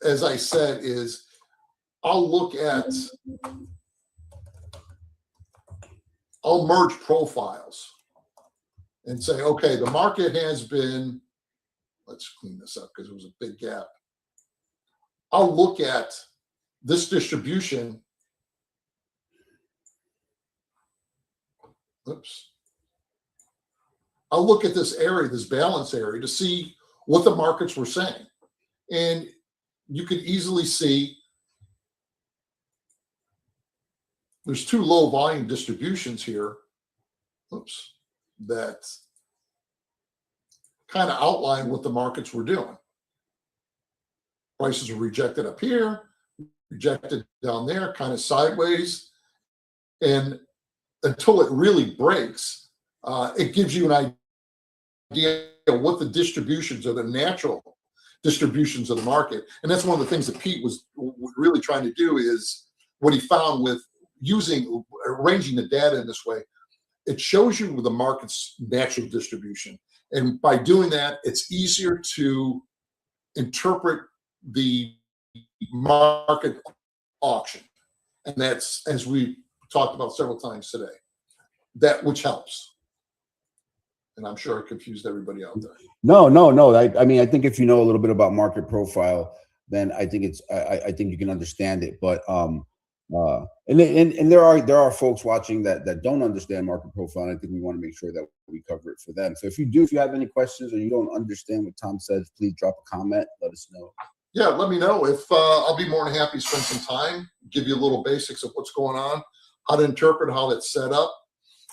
As I said, is I'll merge profiles and say, okay, the market has been, let's clean this up because it was a big gap. I'll look at this distribution. Oops. I'll look at this area, this balance area, to see what the markets were saying. And you could easily see there's two low volume distributions here. Oops, that kind of outline what the markets were doing. Prices were rejected up here, rejected down there, kind of sideways. And until it really breaks, it gives you an idea of what the distributions are, the natural distributions of the market. And that's one of the things that Pete was really trying to do, is what he found with arranging the data in this way. It shows you the market's natural distribution. And by doing that, it's easier to interpret the market auction. And that's, as we talked about several times today, that which helps. And I'm sure I confused everybody out there. No. I mean, I think if you know a little bit about market profile, then I think I think you can understand it. But and there are folks watching that don't understand market profile, and I think we want to make sure that we cover it for them. So if you have any questions or you don't understand what Tom says, please drop a comment. Let us know. Yeah, let me know. If I'll be more than happy to spend some time, give you a little basics of what's going on, how to interpret how it's set up,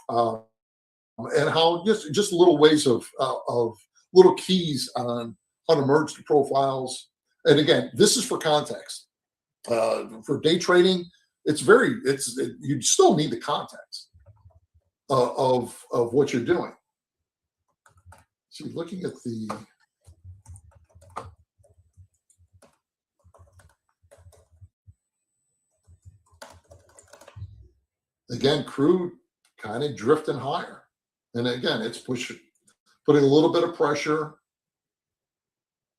and how just little ways of little keys on how to merge the profiles. And again, this is for context. For day trading, you still need the context of what you're doing. So looking at the again, crude kind of drifting higher. And again, it's putting a little bit of pressure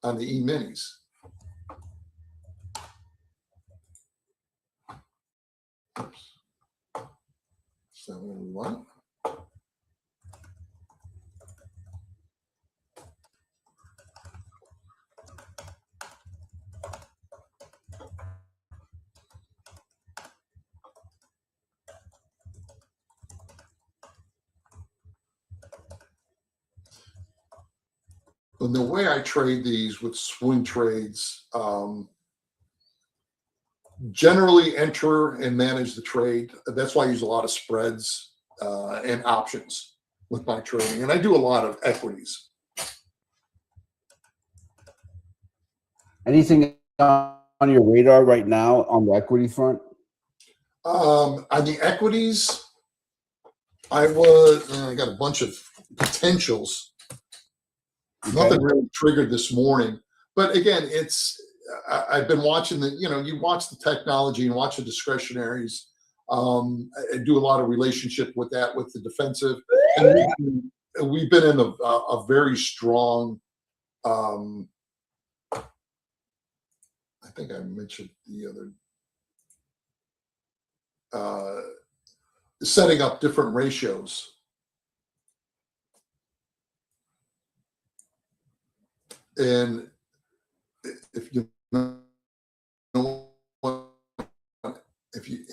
on the E-minis. Oops. 7-1. And the way I trade these with swing trades, generally enter and manage the trade. That's why I use a lot of spreads and options with my trading. And I do a lot of equities. Anything on your radar right now on the equity front? On the equities, I got a bunch of potentials. Okay. Nothing really triggered this morning, but again, I've been watching you watch the technology and watch the discretionaries. I do a lot of relationship with that, with the defensive. And we've been in a very strong, I think I mentioned the other, setting up different ratios. And if you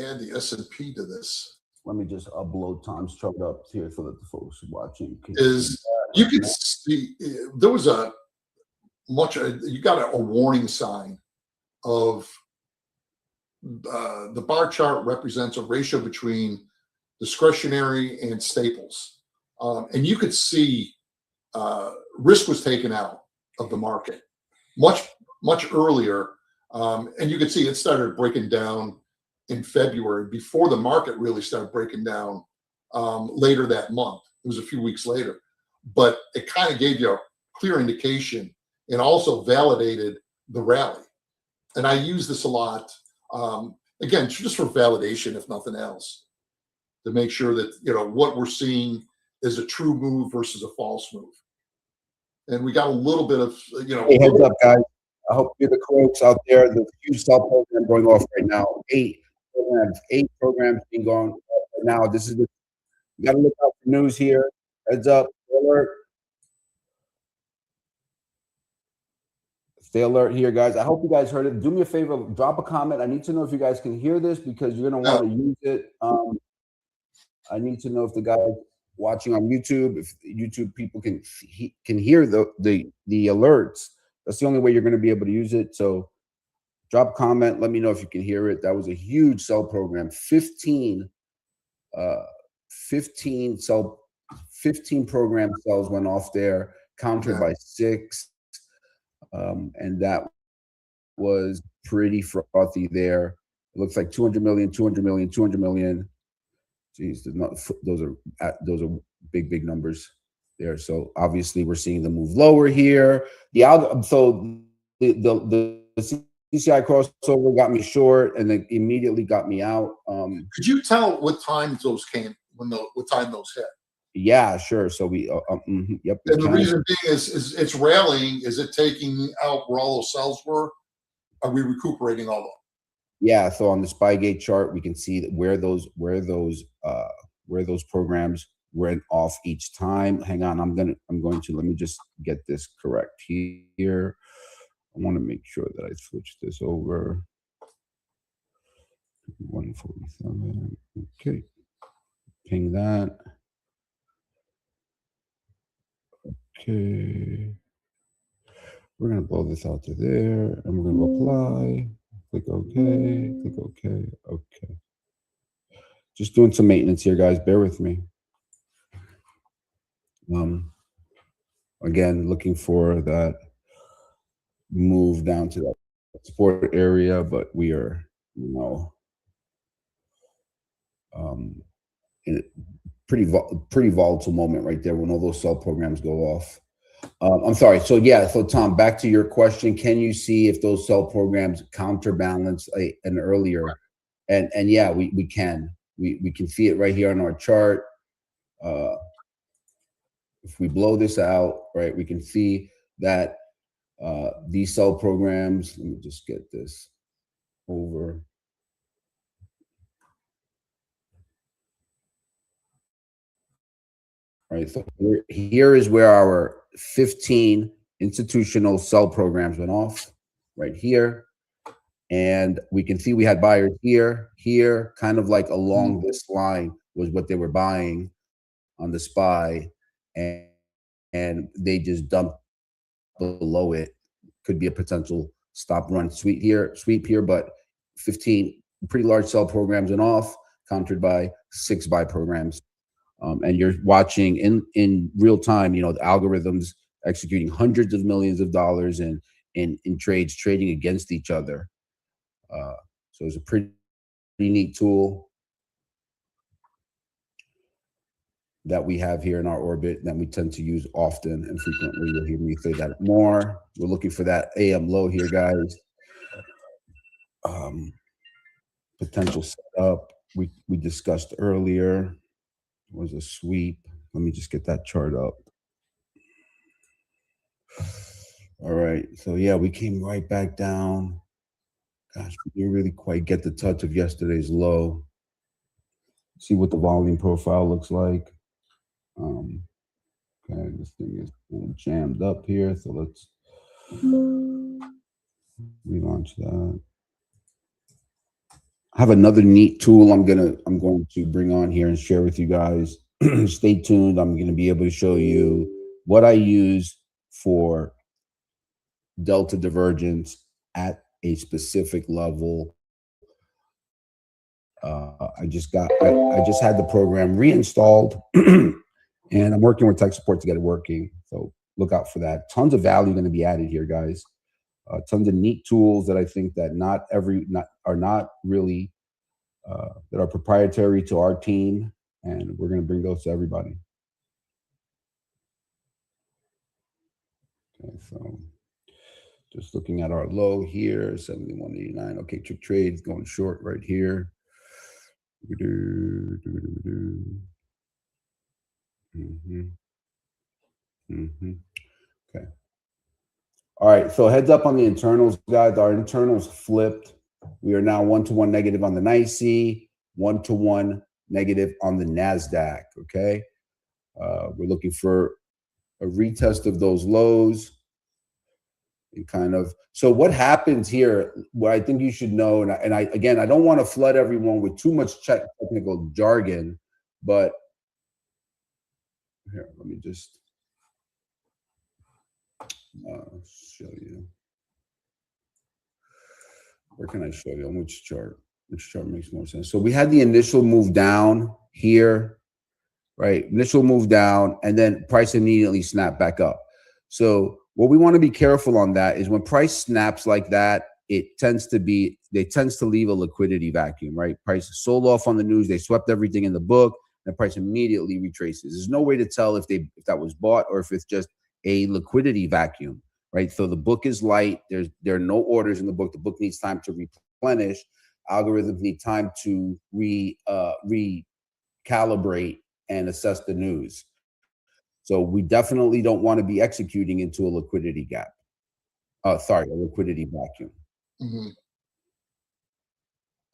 add the S&P to this, let me just upload Tom's chart up here so that the folks watching you can see there was you got a warning sign of the bar chart represents a ratio between discretionary and staples, and you could see risk was taken out of the market much earlier, and you could see it started breaking down in February before the market really started breaking down later that month. It was a few weeks later, but it kind of gave you a clear indication and also validated the rally. And I use this a lot, again, just for validation, if nothing else, to make sure that what we're seeing is a true move versus a false move. And we got a little bit of, Hey, heads up, guys. I hope you're the folks out there. The huge sub program going off right now. 8 programs being going off right now. You got to look out for news here. Heads up, alert. Stay alert here, guys. I hope you guys heard it. Do me a favor, drop a comment. I need to know if you guys can hear this because you're going to want to use it. I need to know if the guys watching on YouTube, if YouTube people can hear the alerts, that's the only way you're going to be able to use it. So drop a comment, let me know if you can hear it. That was a huge sell program. uh 15 sell 15 program cells went off there, countered Yeah. by 6. And that was pretty frothy there. It looks like 200 million, 200 million, 200 million. Geez, those are big numbers there. So obviously we're seeing them move lower here. So the CCI crossover got me short, and then immediately got me out. Could you tell what time those came? What time those hit? Yeah, sure. So yep. And the reason being is it's rallying. Is it taking out where all those cells were? Are we recuperating all of them? Yeah, so on the Spygate chart, we can see that where those programs went off each time. Hang on, let me just get this correct here. I want to make sure that I switch this over. 147. Okay, ping that. Okay, we're gonna blow this out to there, and we're gonna apply. Click OK. Click OK. Okay. Just doing some maintenance here, guys. Bear with me. Again, looking for that move down to that support area, but we are, in a pretty volatile moment right there when all those sell programs go off. I'm sorry. So yeah, so Tom, back to your question: can you see if those sell programs counterbalance an earlier? And yeah, we can. We can see it right here on our chart. If we blow this out, right, we can see that these sell programs. Let me just get this over. Right, so here is where our 15 institutional sell programs went off, right here. And we can see we had buyers here, kind of like along this line was what they were buying on the SPY, and they just dumped below it. Could be a potential stop run sweep here, but 15 pretty large sell programs and off, countered by 6 buy programs. And you're watching in real time, the algorithms executing hundreds of millions of dollars in trades, trading against each other. So it's a pretty neat tool that we have here in our orbit that we tend to use often and frequently. You'll hear me say that more. We're looking for that AM low here, guys. Potential setup we discussed earlier was a sweep. Let me just get that chart up. All right. So yeah, we came right back down. Gosh, we didn't really quite get the touch of yesterday's low. See what the volume profile looks like. Okay, this thing is jammed up here, so let's relaunch that. I have another neat tool I'm going to bring on here and share with you guys. Stay tuned. I'm going to be able to show you what I use for delta divergence at a specific level. I just had the program reinstalled, and I'm working with tech support to get it working. So look out for that. Tons of value going to be added here, guys. Tons of neat tools that I think that are not really that are proprietary to our team, and we're going to bring those to everybody. Okay, so just looking at our low here, 71.89. Okay, trick trades going short right here. Okay. All right. So heads up on the internals, guys. Our internals flipped. We are now 1-to-1 negative on the NYSE, 1-to-1 negative on the NASDAQ. Okay. We're looking for a retest of those lows. And kind of, so what happens here, what I think you should know, and I again, I don't want to flood everyone with too much technical jargon, but Here, let me just show you. Where can I show you? On which chart? Which chart makes more sense? So we had the initial move down here, right? Initial move down, and then price immediately snapped back up. So what we want to be careful on that is when price snaps like that, they tends to leave a liquidity vacuum, right? Price sold off on the news, they swept everything in the book, and price immediately retraces. There's no way to tell if that was bought or if it's just a liquidity vacuum, right? So the book is light. There are no orders in the book. The book needs time to replenish. Algorithms need time to recalibrate and assess the news. So we definitely don't want to be executing into a liquidity gap. A liquidity vacuum. Mm-hmm.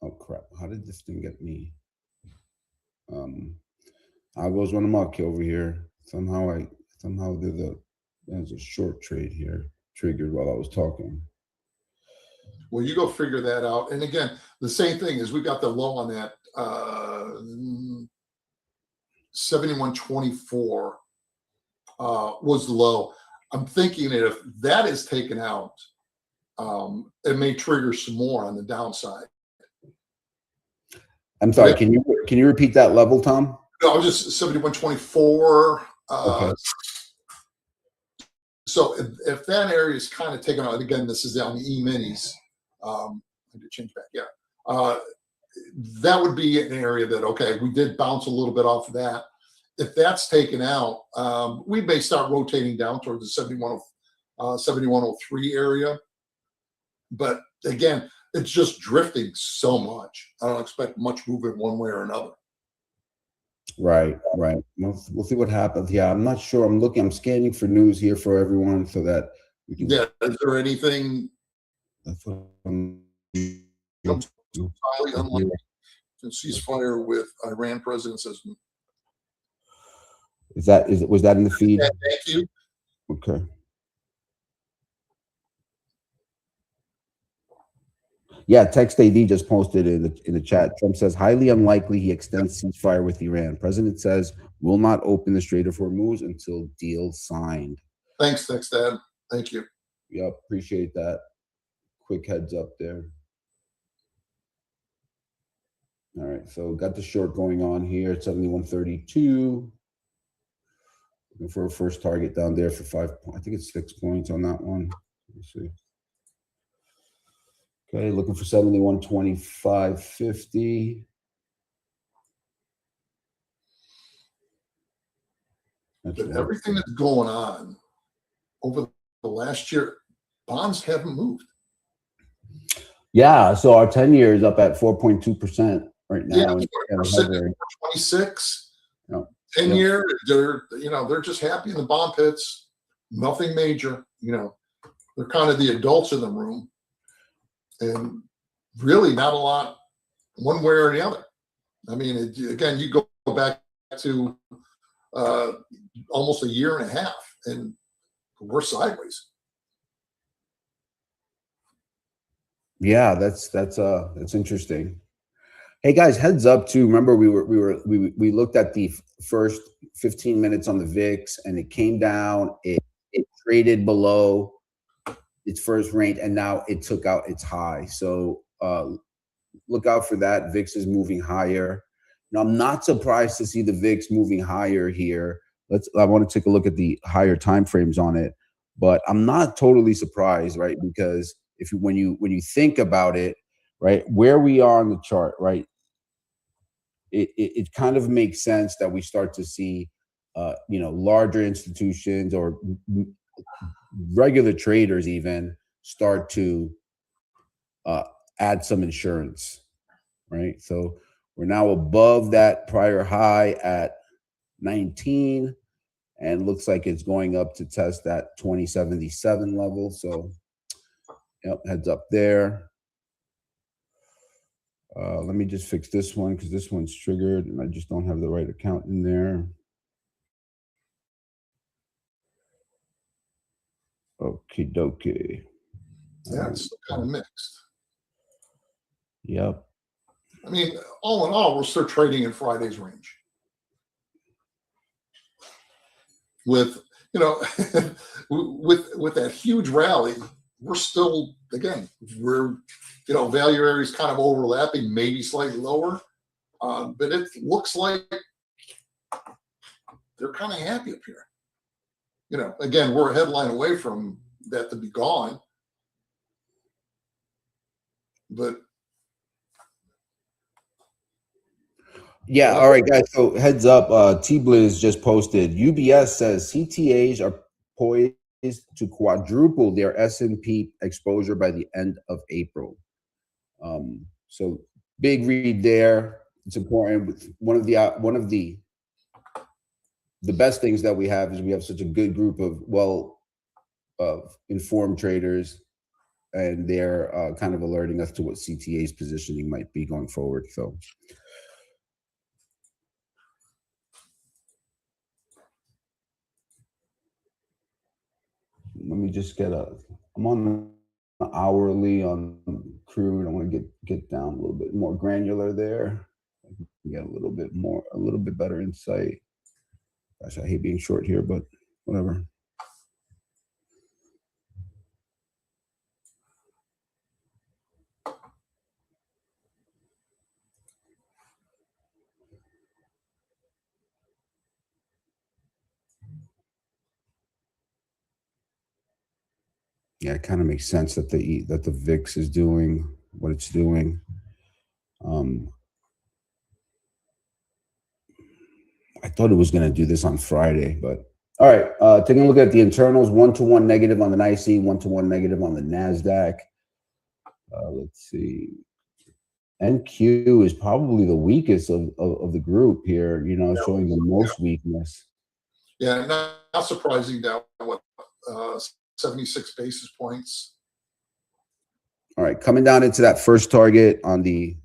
Oh crap! How did this thing get me? Algo's running amok over here. Somehow there's a short trade here triggered while I was talking. Well, you go figure that out. And again, the same thing is we got the low on that 71.24 was low. I'm thinking that if that is taken out, it may trigger some more on the downside. I'm sorry. Can you repeat that level, Tom? No, just 71.24. Okay. So if that area is kind of taken out, again, this is on the E-minis. I need to change back. Yeah. That would be an area that, okay, we did bounce a little bit off of that. If that's taken out, we may start rotating down towards the 7103 area. But again, it's just drifting so much. I don't expect much movement one way or another. Right. We'll see what happens. Yeah, I'm not sure. I'm scanning for news here for everyone so that we can. Yeah. Is there anything? That's what I'm. Highly unlikely to ceasefire with Iran president says. Was that in the feed? Yeah, thank you. Okay. Yeah, Text AD just posted in the chat. Trump says highly unlikely he extends ceasefire with Iran. President says will not open the Strait of Hormuz until deal signed. Thanks, Text Dad. Thank you. Yep, appreciate that. Quick heads up there. All right, so got the short going on here at 71.32. Looking for a first target down there for 5. I think it's 6 points on that one. Let's see. Okay, looking for 71.25.50. But everything that's going on over the last year, bonds haven't moved. Yeah, so our 10-year is up at 4.2% right now. Yeah, 26. Yep. 10-year, they're just happy in the bomb pits. Nothing major. They're kind of the adults in the room, and really not a lot one way or the other. I mean, again, you go back to almost a year and a half, and we're sideways. Yeah, that's interesting. Hey guys, heads up too. Remember we looked at the first 15 minutes on the VIX and it came down. It traded below its first range and now it took out its high. So look out for that. VIX is moving higher. Now I'm not surprised to see the VIX moving higher here. I want to take a look at the higher time frames on it, but I'm not totally surprised, right? Because when you think about it, right, where we are on the chart, right, it kind of makes sense that we start to see, larger institutions or regular traders even start to add some insurance, right? So we're now above that prior high at 19 and looks like it's going up to test that 2077 level. So, yep, heads up there. Let me just fix this one because this one's triggered and I just don't have the right account in there. Okie dokie. Yeah, it's kind of mixed. Yep. I mean, all in all, we're still trading in Friday's range. with, you know, with that huge rally, we're still, again, we're, you know, value areas kind of overlapping, maybe slightly lower, but it looks like they're kind of happy up here. You know, again, we're a headline away from that to be gone, but Yeah, all right, guys. So heads up, T-Blizz just posted. UBS says CTAs are poised to quadruple their S&P exposure by the end of April. So big read there. It's important. One of the best things that we have is we have such a good group of informed traders, and they're kind of alerting us to what CTA's positioning might be going forward. So. Let me just I'm on the hourly on crude. I want to get down a little bit more granular there. Get a little bit better insight. Gosh, I hate being short here, but whatever. Yeah, it kind of makes sense that the VIX is doing what it's doing. I thought it was going to do this on Friday, but all right. Taking a look at the internals: 1-to-1 negative on the NYSE, 1-to-1 negative on the Nasdaq. Let's see. NQ is probably the weakest of the group here. You know, showing the most weakness. Yeah, not surprising. Down what 76 basis points. All right, coming down into that first target on the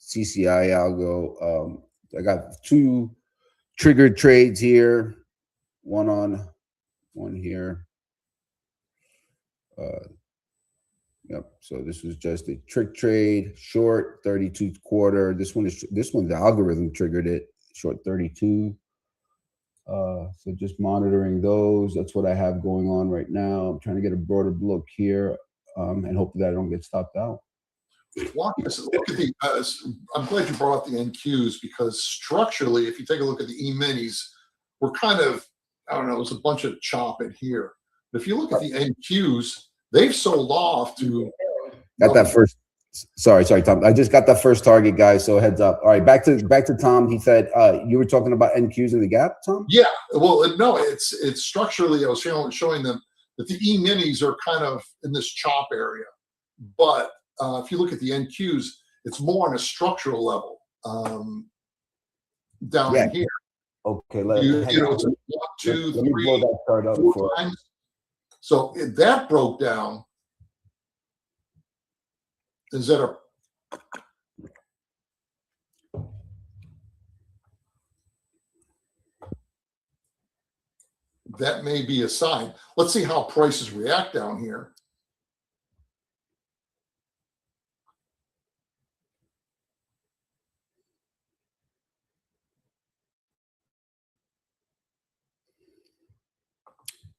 CCI algo. I got 2 triggered trades here. One here. Yep. So this was just a trick trade, short 32 quarter. This one the algorithm triggered it, short 32. So just monitoring those. That's what I have going on right now. I'm trying to get a broader look here, and hope that I don't get stopped out. Look at the. I'm glad you brought up the NQs, because structurally, if you take a look at the E-minis, we're kind of, I don't know, there's a bunch of chop in here. But if you look at the NQs, they've sold off to. Got that first. Sorry, Tom. I just got that first target, guys. So heads up. All right, back to Tom. He said you were talking about NQs in the gap, Tom. Yeah. Well, no, it's structurally. I was showing them that the E-minis are kind of in this chop area, but if you look at the NQs, it's more on a structural level down in here. Okay, it's 1, 2, 3, 4 times. So if that broke down, is that that may be a sign. Let's see how prices react down here.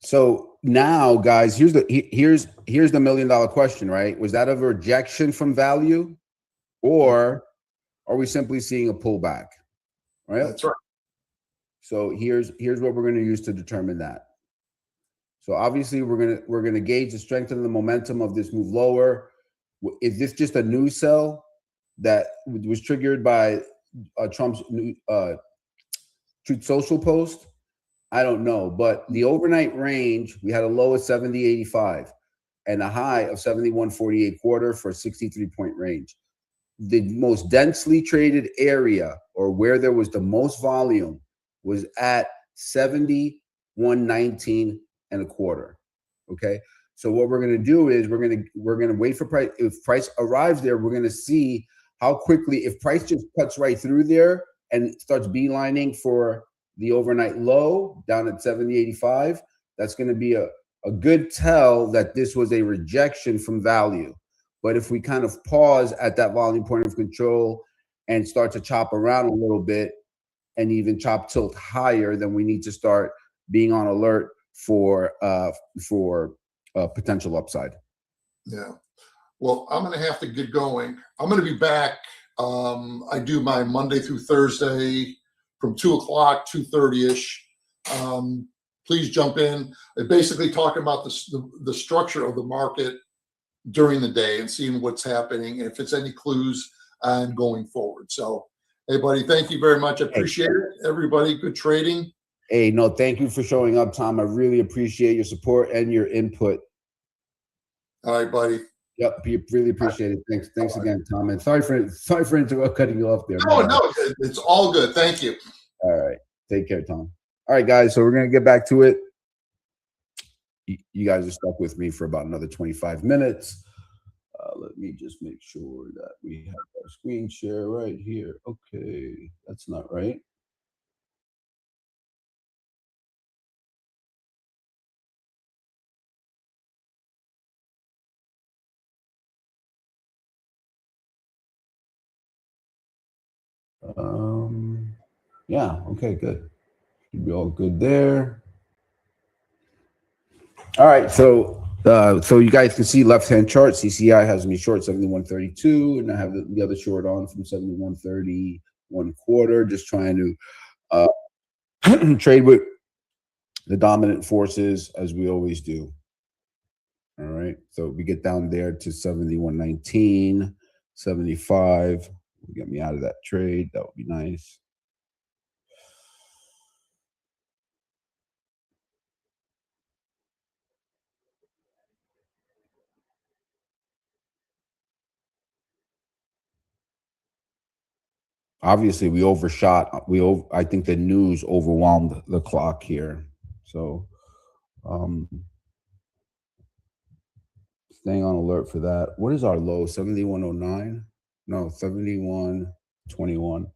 So now, guys, here's the $1 million question, right? Was that a rejection from value, or are we simply seeing a pullback? Right. That's right. So here's what we're going to use to determine that. So obviously we're gonna gauge the strength and the momentum of this move lower. Is this just a news sell that was triggered by Trump's Truth Social post? I don't know, but the overnight range, we had a low of 70.85 and a high of 71.48 quarter for a 63-point range. The most densely traded area, or where there was the most volume, was at 71.19 and a quarter. Okay, so what we're going to do is we're going to wait for price. If price arrives there, we're going to see how quickly. If price just cuts right through there and starts beelining for the overnight low down at 70.85, that's going to be a good tell that this was a rejection from value. But if we kind of pause at that volume point of control and start to chop around a little bit and even chop tilt higher, then we need to start being on alert for potential upside. Yeah. Well, I'm going to have to get going. I'm going to be back. I do my Monday through Thursday from 2 o'clock, 2:30 ish. Please jump in. I basically talking about the structure of the market during the day and seeing what's happening and if it's any clues on going forward. So, hey, buddy, thank you very much. I appreciate it. Everybody, good trading. Hey, no, thank you for showing up, Tom. I really appreciate your support and your input. All right, buddy. Yep, really appreciate it. Thanks again, Tom. And sorry for cutting you off there. No, it's all good. Thank you. All right, take care, Tom. All right, guys. So we're gonna get back to it. You guys are stuck with me for about another 25 minutes. Let me just make sure that we have our screen share right here. Okay, that's not right. Yeah, okay, good. Should be all good there. All right, so you guys can see left-hand chart. CCI has me short 71.32, and I have the other short on from 71.30 1/4. Just trying to trade with the dominant forces as we always do. All right, so we get down there to 71.19, 75. Get me out of that trade. That would be nice. Obviously, we overshot. I think the news overwhelmed the clock here. So, staying on alert for that. What is our low? 71.09? No, 71.21.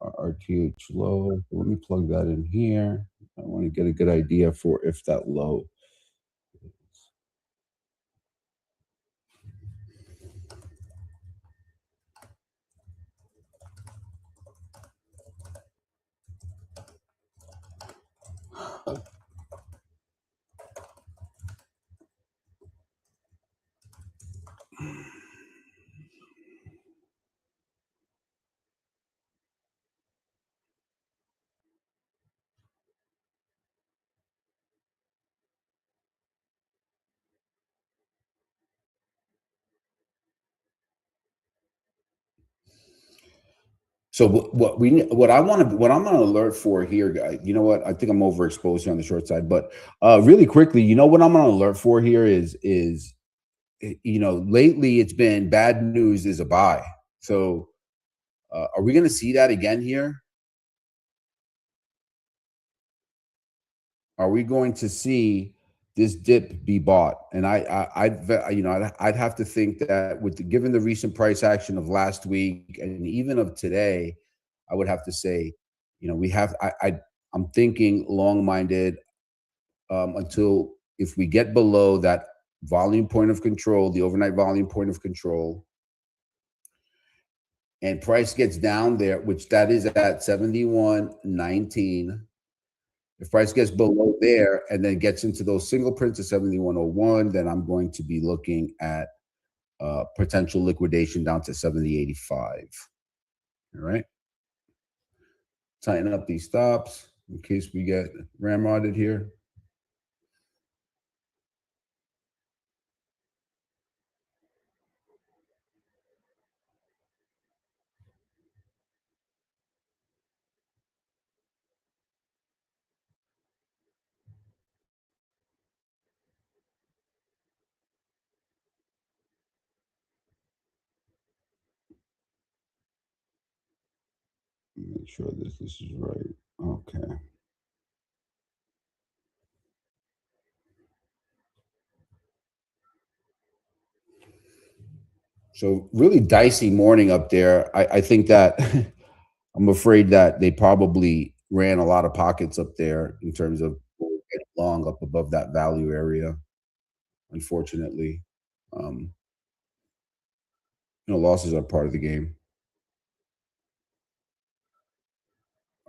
Our RTH low. Let me plug that in here. I want to get a good idea for if that low. So what I'm on alert for here, guys. You know what? I think I'm overexposed here on the short side, but really quickly, you know what I'm on alert for here is lately it's been bad news is a buy. So are we going to see that again here? Are we going to see this dip be bought? And I'd have to think that given the recent price action of last week and even of today, I would have to say, I'm thinking long-minded until if we get below that volume point of control, the overnight volume point of control, and price gets down there, which that is at 71.19. If price gets below there and then gets into those single prints of 71.01, then I'm going to be looking at potential liquidation down to 70.85. All right. Tighten up these stops in case we get ramrodded here. Make sure this is right. Okay. So really dicey morning up there. I think that I'm afraid that they probably ran a lot of pockets up there in terms of long up above that value area. Unfortunately, losses are part of the game.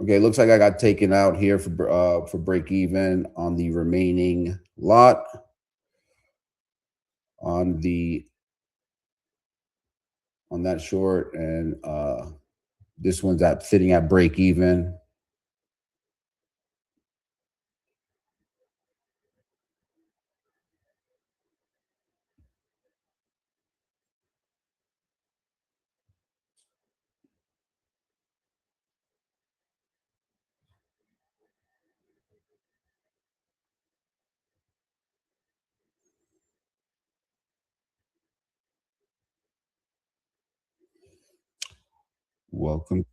Okay, looks like I got taken out here for break even on the remaining lot on the on that short, and this one's at sitting at break even. Welcome,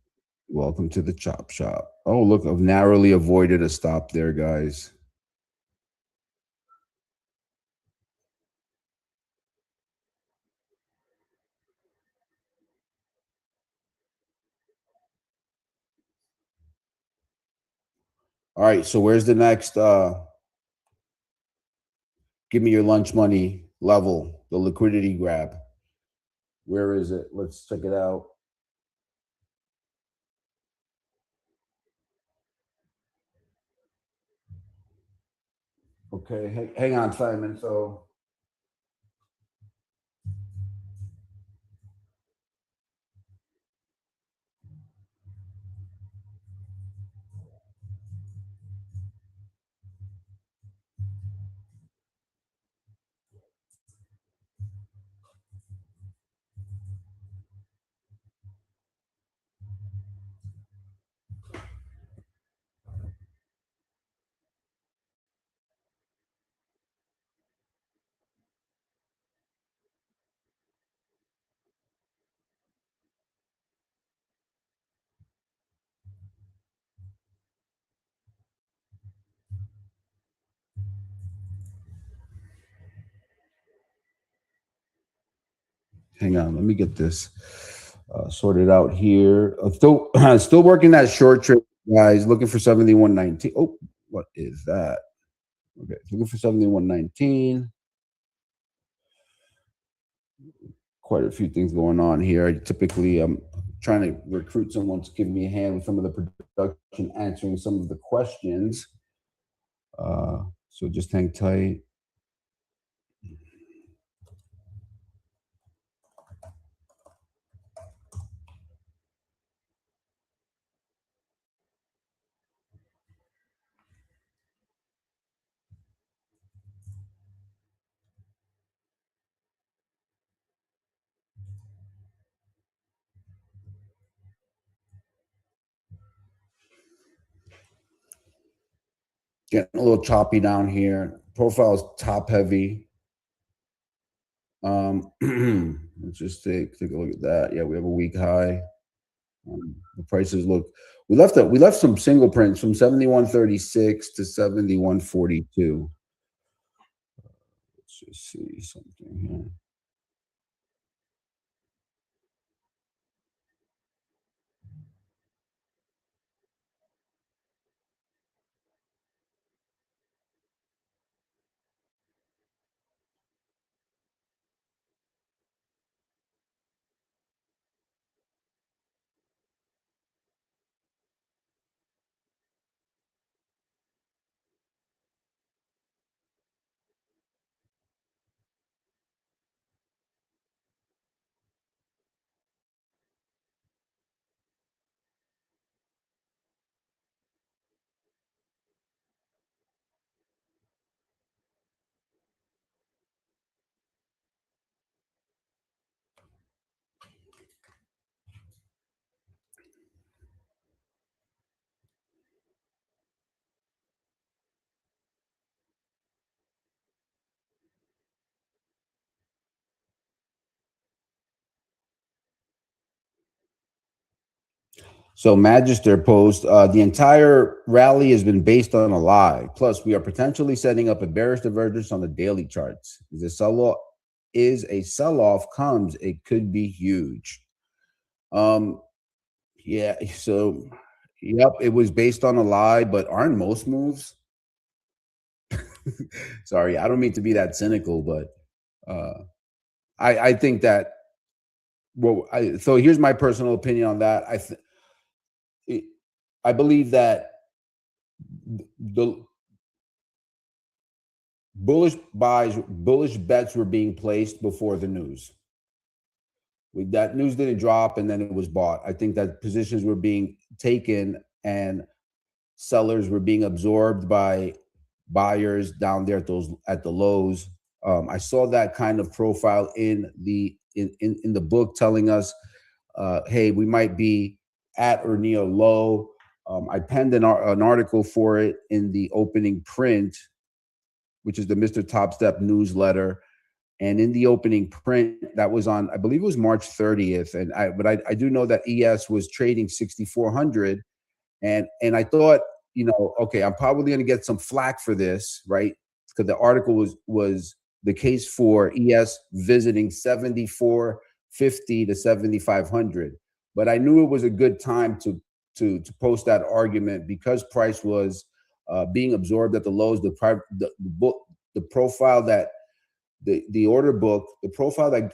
welcome to the chop shop. Oh, look, I've narrowly avoided a stop there, guys. All right, so where's the next give me your lunch money level, the liquidity grab? Where is it? Let's check it out. Okay, hang on, Simon. So hang on, let me get this sorted out here. Still, still working that short trade, guys. Looking for 71.19. Oh, what is that? Okay, looking for 71.19. Quite a few things going on here. I typically, I'm trying to recruit someone to give me a hand with some of the production, answering some of the questions. So just hang tight. Getting a little choppy down here. Profile is top heavy. Let's just take a look at that. Yeah, we have a week high. The prices look. We left some single prints from 71.36 to 71.42. Let's just see something here. So Magister post, the entire rally has been based on a lie. Plus, we are potentially setting up a bearish divergence on the daily charts. Is a sell-off comes, it could be huge. Um, yeah, so yep, it was based on a lie, but aren't most moves? Sorry, I don't mean to be that cynical, but I think that so here's my personal opinion on that. I believe that the bullish bets were being placed before the news. That news didn't drop and then it was bought. I think that positions were being taken and sellers were being absorbed by buyers down there at the lows. I saw that kind of profile in the book telling us, hey, we might be at or near low. I penned an article for it in the opening print, which is the Mr. Top Step newsletter. And in the opening print, that was on, I believe it was March 30th. But I do know that ES was trading 6,400, and I thought, okay, I'm probably going to get some flack for this, right? Because the article was the case for ES visiting 7,450 to 7,500. But I knew it was a good time to post that argument because price was being absorbed at the lows. The book, the profile that the order book, the profile that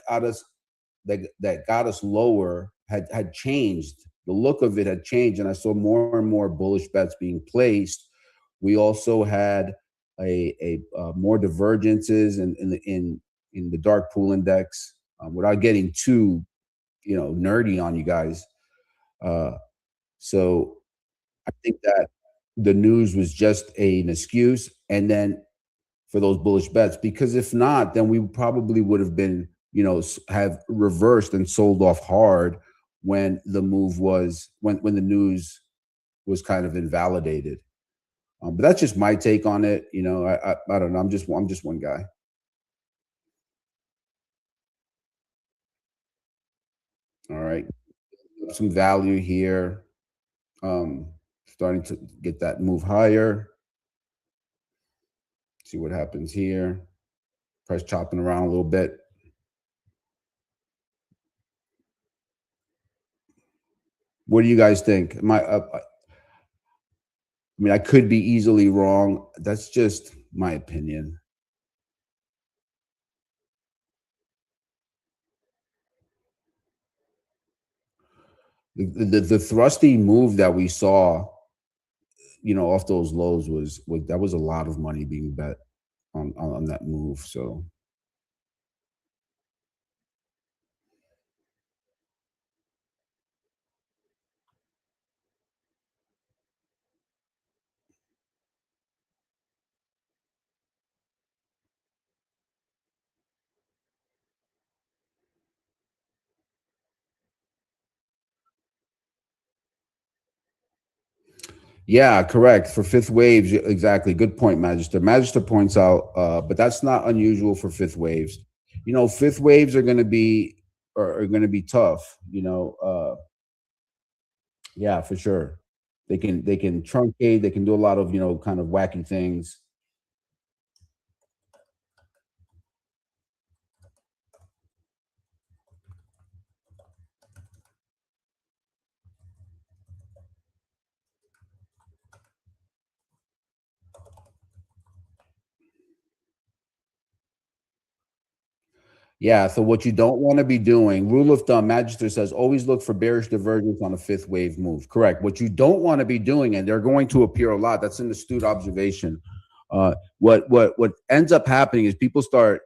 got us lower had changed. The look of it had changed, and I saw more and more bullish bets being placed. We also had a more divergences in the dark pool index. Without getting too nerdy on you guys, uh, so I think that the news was just an excuse, and then for those bullish bets, because if not, then we probably would have been, have reversed and sold off hard when the move was when the news was kind of invalidated. But that's just my take on it. I don't know. I'm just one guy. All right, some value here. Starting to get that move higher. See what happens here. Price chopping around a little bit. What do you guys think? I mean, I could be easily wrong. That's just my opinion. The thrusty move that we saw, off those lows that was a lot of money being bet on that move. So yeah, correct. For fifth waves, exactly. Good point, Magister. Magister points out, but that's not unusual for fifth waves. Fifth waves are going to be tough. Yeah, for sure. They can truncate. They can do a lot of kind of wacky things. Yeah, so what you don't want to be doing, rule of thumb, Magister says, always look for bearish divergence on a fifth wave move. Correct. What you don't want to be doing, and they're going to appear a lot. That's an astute observation. What ends up happening is people start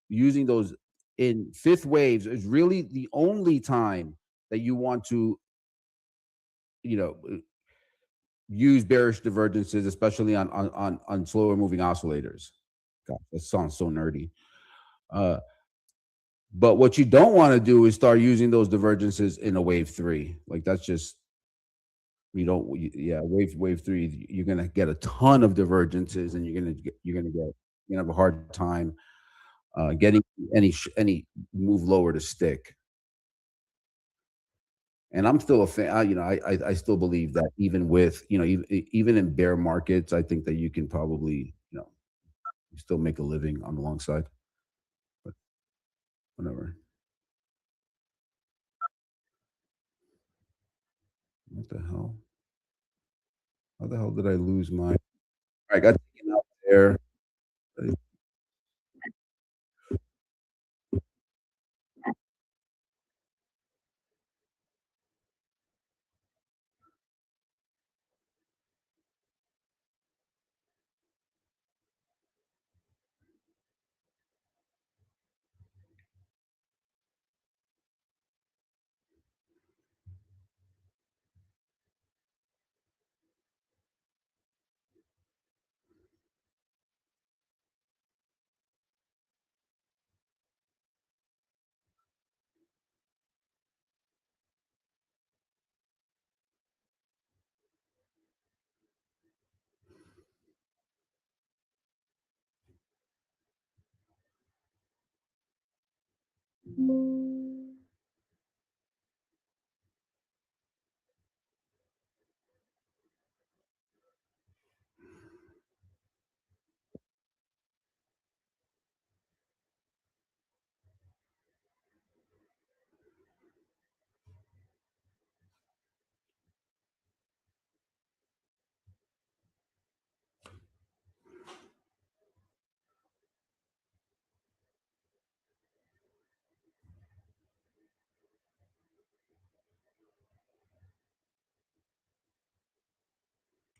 using those in fifth waves. Is really the only time that you want to, you know, use bearish divergences, especially on slower moving oscillators. God, that sounds so nerdy. Uh, But what you don't want to do is start using those divergences in a wave three. Like that's just yeah, wave three. You're gonna get a ton of divergences, and you're gonna have a hard time getting any move lower to stick. And I'm still a fan. I still believe that even with even in bear markets, I think that you can probably still make a living on the long side. But whatever. What the hell? How the hell did I lose my? I got taken out there.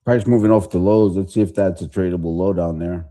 Price moving off the lows. Let's see if that's a tradable low down there.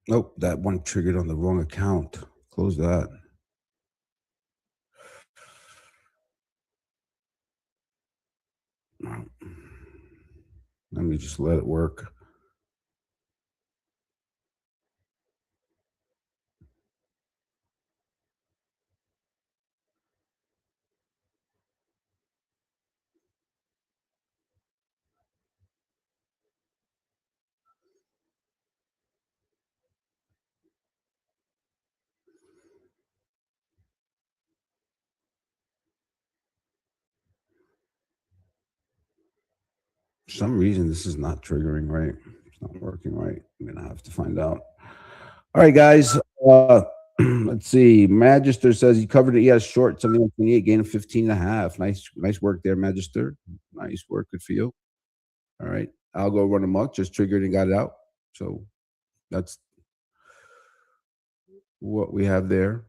Nope, that one triggered on the wrong account. Close that. Let me just let it work. For some reason, this is not triggering right. It's not working right. I'm gonna have to find out. All right, guys. Let's see. Magister says he covered it. He has short 71.28, gain of 15 and a half. Nice work there, Magister. Nice work. Good for you. All right. I'll go run amok. Just triggered and got it out. So that's what we have there.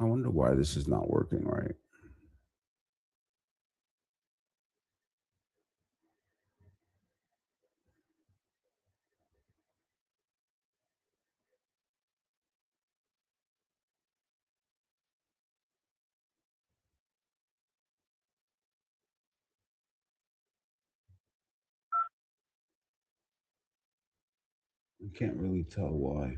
I wonder why this is not working right. I can't really tell why.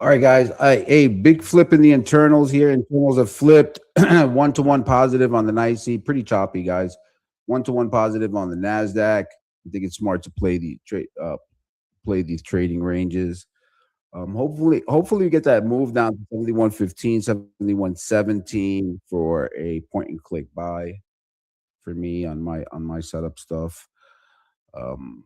All right, guys. A big flip in the internals here. Internals have flipped 1-to-1 positive on the NYSE. Pretty choppy, guys. 1-to-1 positive on the Nasdaq. I think it's smart to play play these trading ranges. Hopefully we get that move down to 71.15, 71.17 for a point and click buy for me on my setup stuff. Um,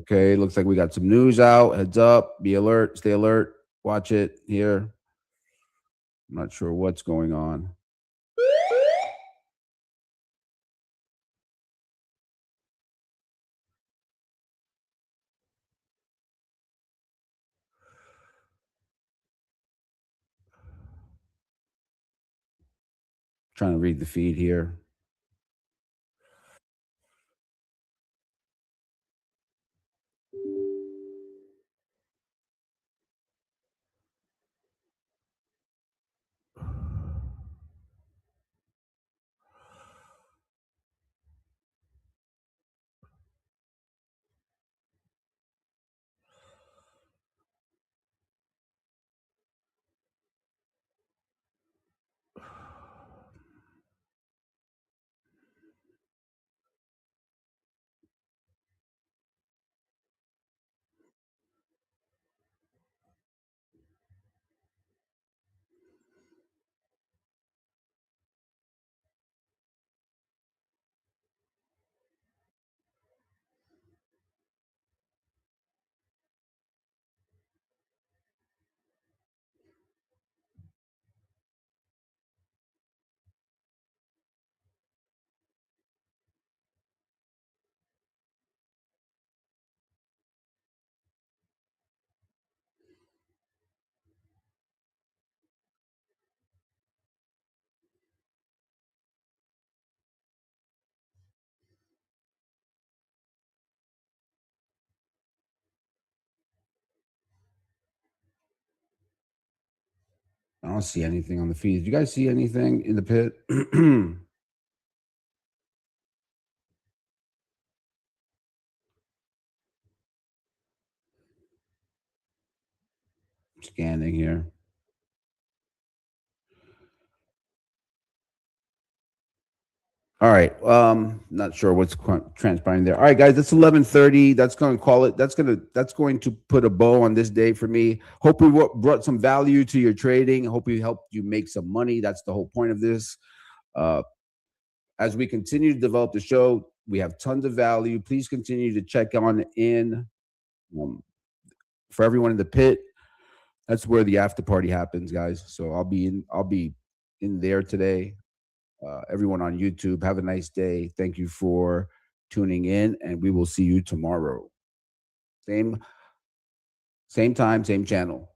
okay, looks like we got some news out. Heads up, be alert, stay alert, watch it here. I'm not sure what's going on. Trying to read the feed here. I don't see anything on the feed. Did you guys see anything in the pit? Scanning here. All right. Not sure what's transpiring there. All right, guys, it's 11:30. That's going to call it. That's going to put a bow on this day for me. Hope we brought some value to your trading. Hope we helped you make some money. That's the whole point of this. Uh, as we continue to develop the show, we have tons of value. Please continue to check on in. For everyone in the pit, that's where the after party happens, guys. So I'll be in there today. Everyone on YouTube, have a nice day. Thank you for tuning in, and we will see you tomorrow. Same time, same channel.